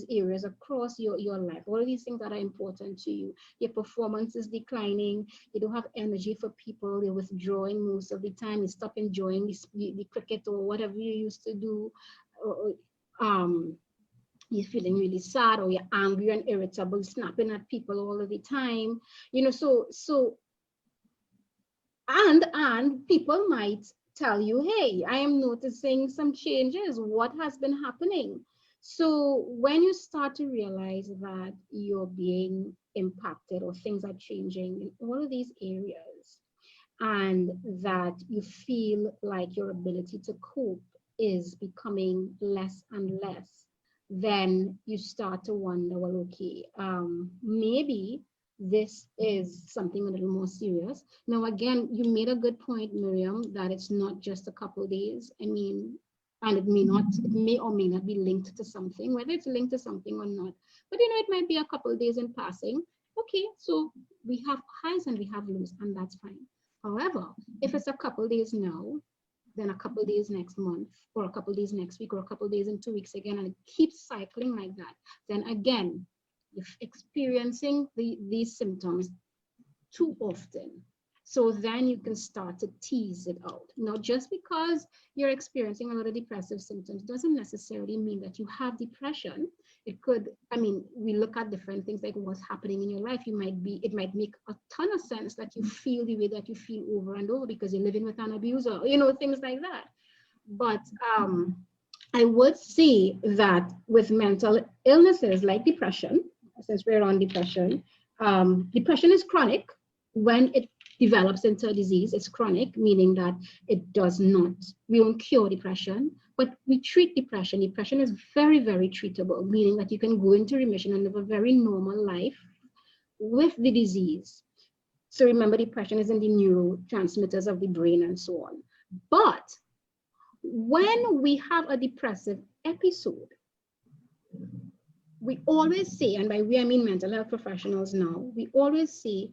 B: areas across your life. All of these things that are important to you. Your performance is declining. You don't have energy for people. You're withdrawing most of the time. You stop enjoying the cricket or whatever you used to do. You're feeling really sad, or you're angry and irritable, snapping at people all of the time. So And people might tell you, hey, I am noticing some changes. What has been happening? So when you start to realize that you're being impacted or things are changing in all of these areas, and that you feel like your ability to cope is becoming less and less, then you start to wonder, well, okay, maybe this is something a little more serious. Now, again, you made a good point, Miriam, that it's not just a couple of days. I mean, and it may or may not be linked to something, whether it's linked to something or not. But it might be a couple of days in passing. Okay, so we have highs and we have lows, and that's fine. However, if it's a couple of days now, then a couple of days next month, or a couple of days next week, or a couple of days in 2 weeks again, and it keeps cycling like that, then again, you're experiencing these symptoms too often. So then you can start to tease it out. Now, just because you're experiencing a lot of depressive symptoms doesn't necessarily mean that you have depression. It could, I mean, we look at different things like what's happening in your life. It might make a ton of sense that you feel the way that you feel over and over because you're living with an abuser, things like that. But I would say that with mental illnesses like depression, since we're on depression, depression is chronic. When it develops into a disease, it's chronic, meaning that it does not, we don't cure depression, but we treat depression. Depression is very, very treatable, meaning that you can go into remission and live a very normal life with the disease. So remember, depression is in the neurotransmitters of the brain and so on. But when we have a depressive episode, we always say, and by we I mean mental health professionals now, we always say,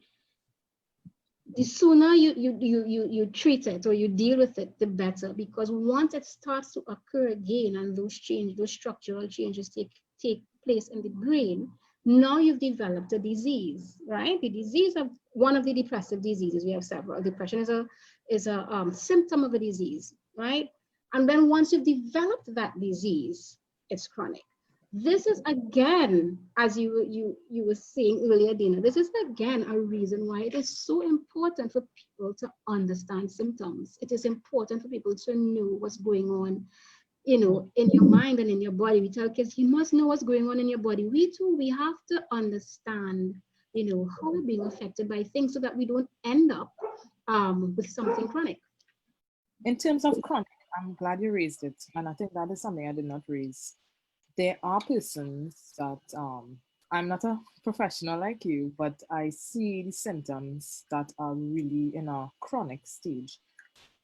B: the sooner you treat it or you deal with it, the better, because once it starts to occur again and those structural changes take place in the brain, now you've developed a disease, right? The disease of one of the depressive diseases, we have several. Depression is a symptom of a disease, right? And then once you've developed that disease, it's chronic. This is again, as you were saying earlier, Dina, this is again a reason why it is so important for people to understand symptoms. It is important for people to know what's going on, in your mind and in your body. We tell kids, you must know what's going on in your body. We too, we have to understand, how we're being affected by things so that we don't end up with something chronic.
C: In terms of chronic, I'm glad you raised it. And I think that is something I did not raise. There are persons that, I'm not a professional like you, but I see the symptoms that are really in a chronic stage.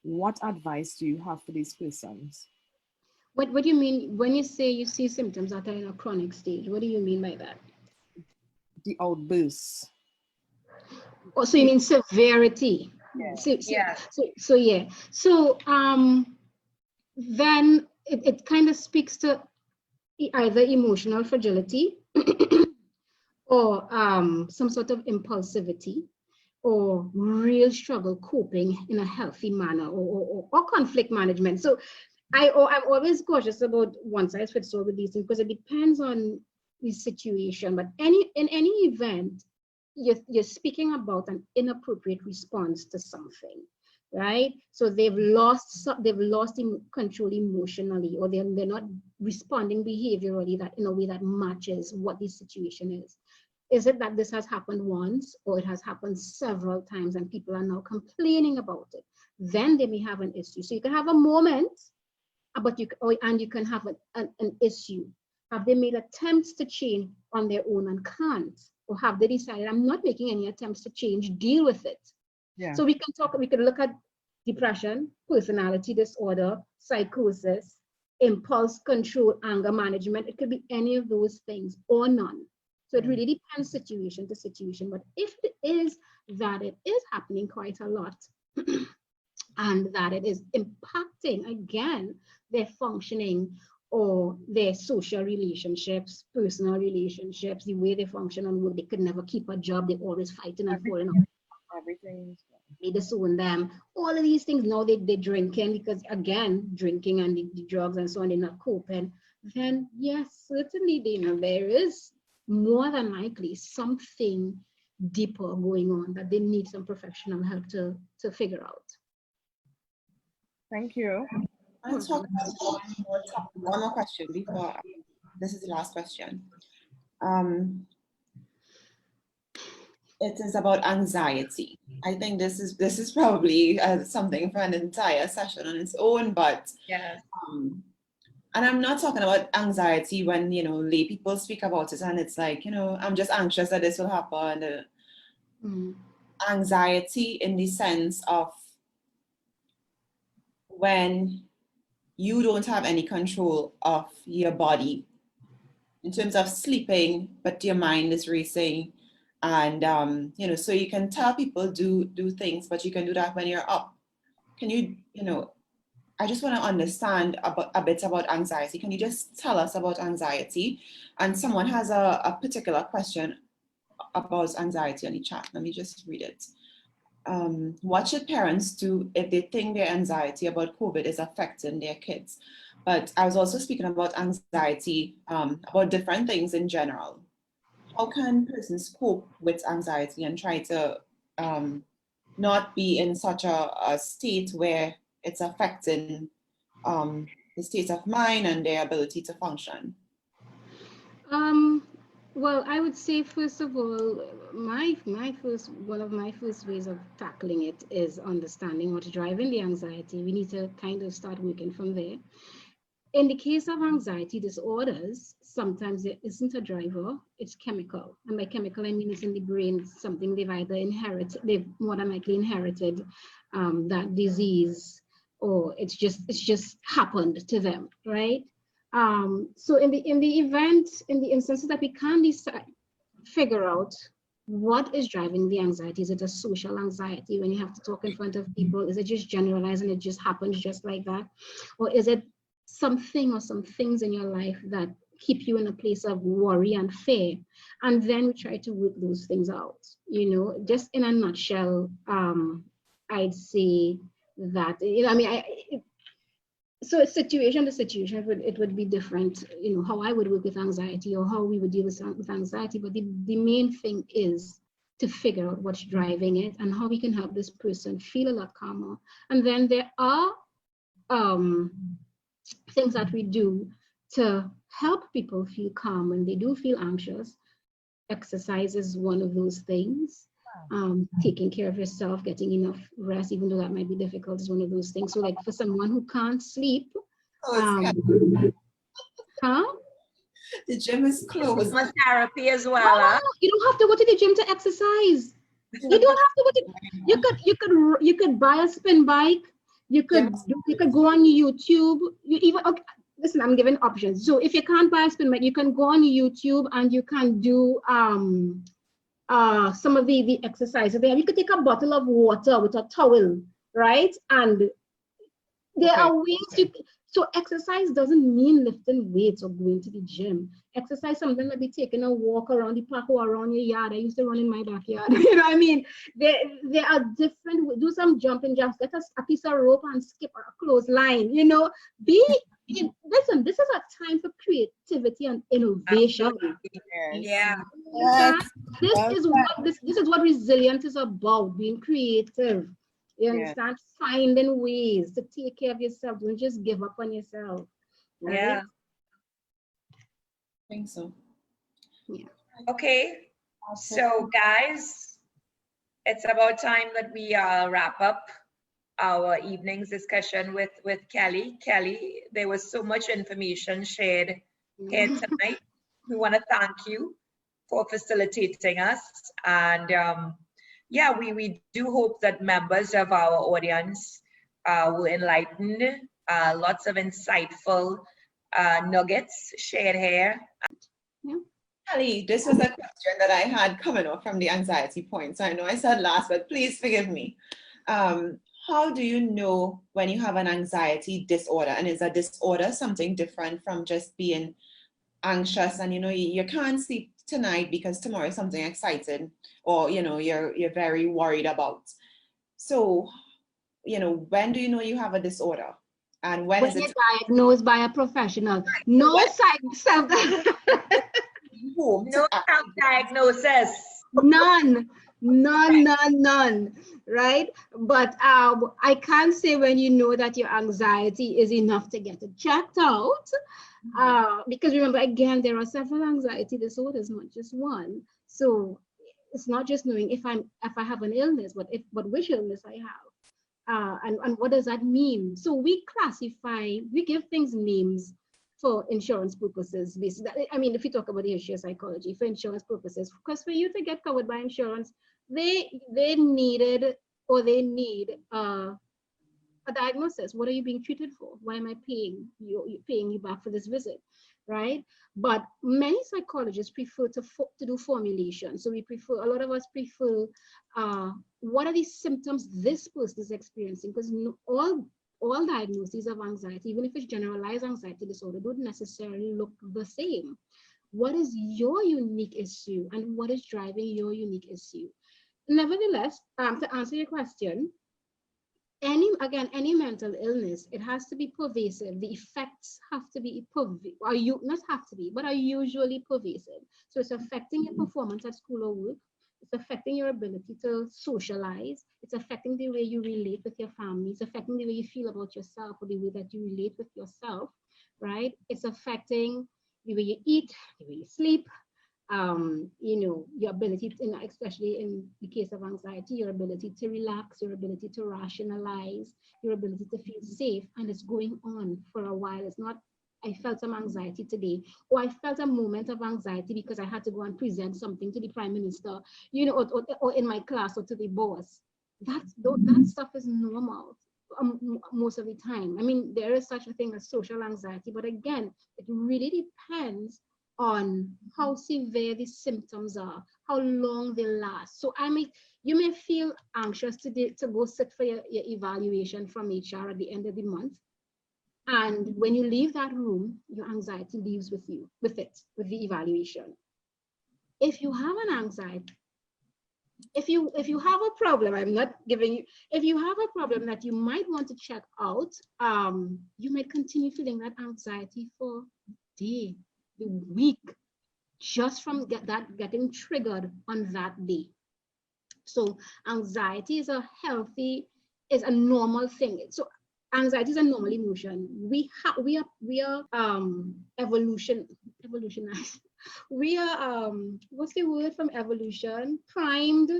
C: What advice do you have for these persons?
B: What do you mean when you say you see symptoms that are in a chronic stage? What do you mean by that?
C: The outbursts.
B: Oh, so you mean severity?
C: Yeah.
B: So yeah. So then it kind of speaks to either emotional fragility or some sort of impulsivity or real struggle coping in a healthy manner or conflict management. So I'm always cautious about one size fits all with these things because it depends on the situation. But in any event, you're speaking about an inappropriate response to something, right? So they've lost control emotionally, or they're not responding behaviorally that in a way that matches what the situation is. Is it that this has happened once, or it has happened several times and people are now complaining about it? Then they may have an issue. So you can have a moment, but you can have an issue. Have they made attempts to change on their own and can't? Or have they decided, I'm not making any attempts to change, deal with it?
C: Yeah.
B: So we could look at depression, personality disorder, psychosis, impulse control, anger management. It could be any of those things or none. So it really depends situation to situation. But if it is that it is happening quite a lot and that it is impacting, again, their functioning or their social relationships, personal relationships, the way they function on work, they could never keep a job, they're always fighting and falling off.
C: Everything.
B: They disown them. All of these things, now they're drinking because, again, drinking and the drugs and so on, they're not coping. Then, yes, certainly, there is more than likely something deeper going on that they need some professional help to figure out.
C: Thank you.
D: I'll talk about one more question before this is the last question. It is about anxiety. I think this is probably something for an entire session on its own, but
A: Yes.
D: and I'm not talking about anxiety when, you know, lay people speak about it and it's like, you know, I'm just anxious that this will happen. Anxiety in the sense of when you don't have any control of your body in terms of sleeping, but your mind is racing. And, you know, so you can tell people do things, but you can do that when you're up. Can you, you know, I just want to understand a bit about anxiety. Can you just tell us about anxiety? And someone has a particular question about anxiety on the chat. Let me just read it. What should parents do if they think their anxiety about COVID is affecting their kids? But I was also speaking about anxiety, about different things in general. How can persons cope with anxiety and try to not be in such a state where it's affecting the state of mind and their ability to function?
B: Well, I would say, first of all, one of my first ways of tackling it is understanding what's driving the anxiety. We need to kind of start working from there. In the case of anxiety disorders, sometimes there isn't a driver, it's chemical. And by chemical, I mean it's in the brain, something they've either inherited, they've more than likely inherited that disease, or it's just happened to them, right? So in the instances that we can't figure out what is driving the anxiety, is it a social anxiety when you have to talk in front of people? Is it just generalized and it just happens just like that? Or is it something or some things in your life that keep you in a place of worry and fear? And then we try to work those things out, you know, just in a nutshell. I'd say that, you know, I mean, so situation to situation, it would be different, you know, how I would work with anxiety or how we would deal with anxiety. But the main thing is to figure out what's driving it and how we can help this person feel a lot calmer. And then there are things that we do to help people feel calm when they do feel anxious. Exercise is one of those things. Taking care of yourself, getting enough rest, even though that might be difficult, is one of those things. So like for someone who can't sleep,
D: The gym is closed.
A: Therapy as well.
B: You don't have to go to the gym to exercise. You don't have to go to, you could buy a spin bike. You could go on YouTube. Listen, I'm giving options. So if you can't buy a spin bike, you can go on YouTube and you can do some of the exercises there. You could take a bottle of water with a towel, right? And there are ways so exercise doesn't mean lifting weights or going to the gym. Exercise something like be taking a walk around the park or around your yard. I used to run in my backyard. You know what I mean? There are different, do some jumping jumps, get a piece of rope and skip a clothesline, you know. Listen, this is a time for creativity and innovation.
A: Yeah.
B: This is what resilience is about, being creative. You understand? Finding ways to take care of yourself. Don't just give up on yourself. Right?
A: Yeah.
D: I think so.
B: Yeah.
A: Okay. So guys, it's about time that we wrap up our evening's discussion with Kelly. Kelly, there was so much information shared here tonight. We want to thank you for facilitating us. And yeah, we do hope that members of our audience were enlightened. Lots of insightful nuggets shared here.
B: Yeah.
D: Kelly, this was a question that I had coming up from the anxiety point. So I know I said last, but please forgive me. How do you know when you have an anxiety disorder? And is a disorder something different from just being anxious and, you know, you can't sleep tonight because tomorrow is something exciting, or, you know, you're very worried about? So, you know, when do you know you have a disorder? And when is it
B: diagnosed by a professional? No
A: No self-diagnosis.
B: None, none, right? But I can't say when you know that your anxiety is enough to get it checked out. Because remember, again, there are several anxiety disorders, not just one. So it's not just knowing if I have an illness, but which illness I have. And what does that mean? So we give things names for insurance purposes. I mean, if you talk about the issue of psychology, for insurance purposes, because for you to get covered by insurance, they need a diagnosis. What are you being treated for? Why am I paying you back for this visit, right? But many psychologists prefer to do formulation. So a lot of us prefer, what are the symptoms this person is experiencing? Because all diagnoses of anxiety, even if it's generalized anxiety disorder, don't necessarily look the same. What is your unique issue and what is driving your unique issue? Nevertheless, to answer your question, any mental illness, it has to be pervasive. The effects have to be are usually pervasive. So it's affecting your performance at school or work. It's affecting your ability to socialize. It's affecting the way you relate with your family. It's affecting the way you feel about yourself or the way that you relate with yourself, right? It's affecting the way you eat, the way you sleep, your ability to, especially in the case of anxiety, your ability to relax, your ability to rationalize, your ability to feel safe, and it's going on for a while. It's not, I felt some anxiety today, or I felt a moment of anxiety because I had to go and present something to the Prime Minister, or in my class or to the boss. That stuff is normal most of the time. I mean, there is such a thing as social anxiety, but again, it really depends on how severe the symptoms are, how long they last. So you may feel anxious to go sit for your evaluation from HR at the end of the month. And when you leave that room, your anxiety leaves with the evaluation. If you have an anxiety, if you have a problem, if you have a problem that you might want to check out, you might continue feeling that anxiety for days, the week, just from getting triggered on that day. So anxiety is a normal thing. So anxiety is a normal emotion. We are evolutionized. We are what's the word from evolution? Primed.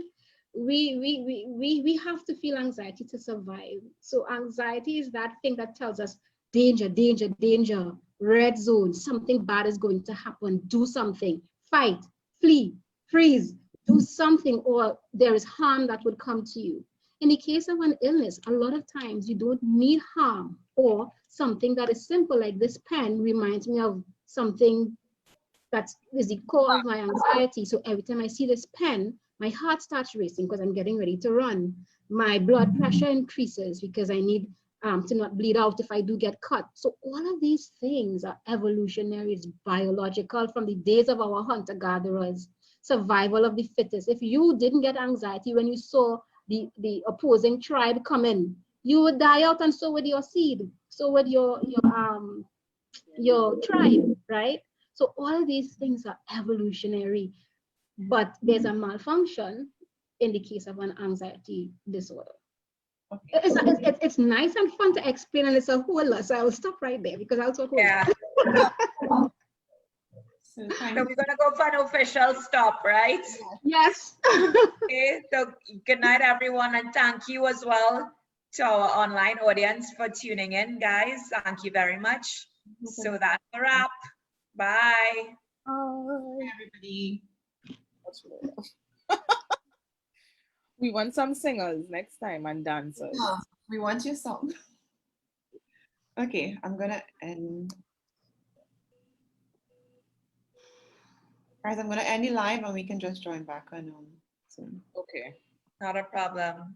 B: We have to feel anxiety to survive. So anxiety is that thing that tells us danger, danger, danger, red zone, something bad is going to happen. Do something, fight, flee, freeze, do something, or there is harm that would come to you. In the case of an illness, a lot of times you don't need harm, or something that is simple like this pen reminds me of something that is the core of my anxiety. So every time I see this pen, my heart starts racing because I'm getting ready to run. My blood pressure increases because I need to not bleed out if I do get cut. So all of these things are evolutionary, it's biological from the days of our hunter-gatherers, survival of the fittest. If you didn't get anxiety when you saw the opposing tribe come in, you would die out, and so would your seed, so would your tribe, right? So all of these things are evolutionary, but there's a malfunction in the case of an anxiety disorder. Okay. It's nice and fun to explain, and it's a whole lot. So I will stop right there because I'll talk.
A: Yeah. So we're gonna go for an official stop, right?
B: Yes.
A: Okay. So good night, everyone, and thank you as well to our online audience for tuning in, guys. Thank you very much. So that's a wrap. Bye.
B: Bye,
D: everybody.
C: We want some singers next time and dancers.
D: Yeah, we want your song. Okay, I'm gonna end. Guys, I'm gonna end the live and we can just join back on soon.
C: Okay.
A: Not a problem.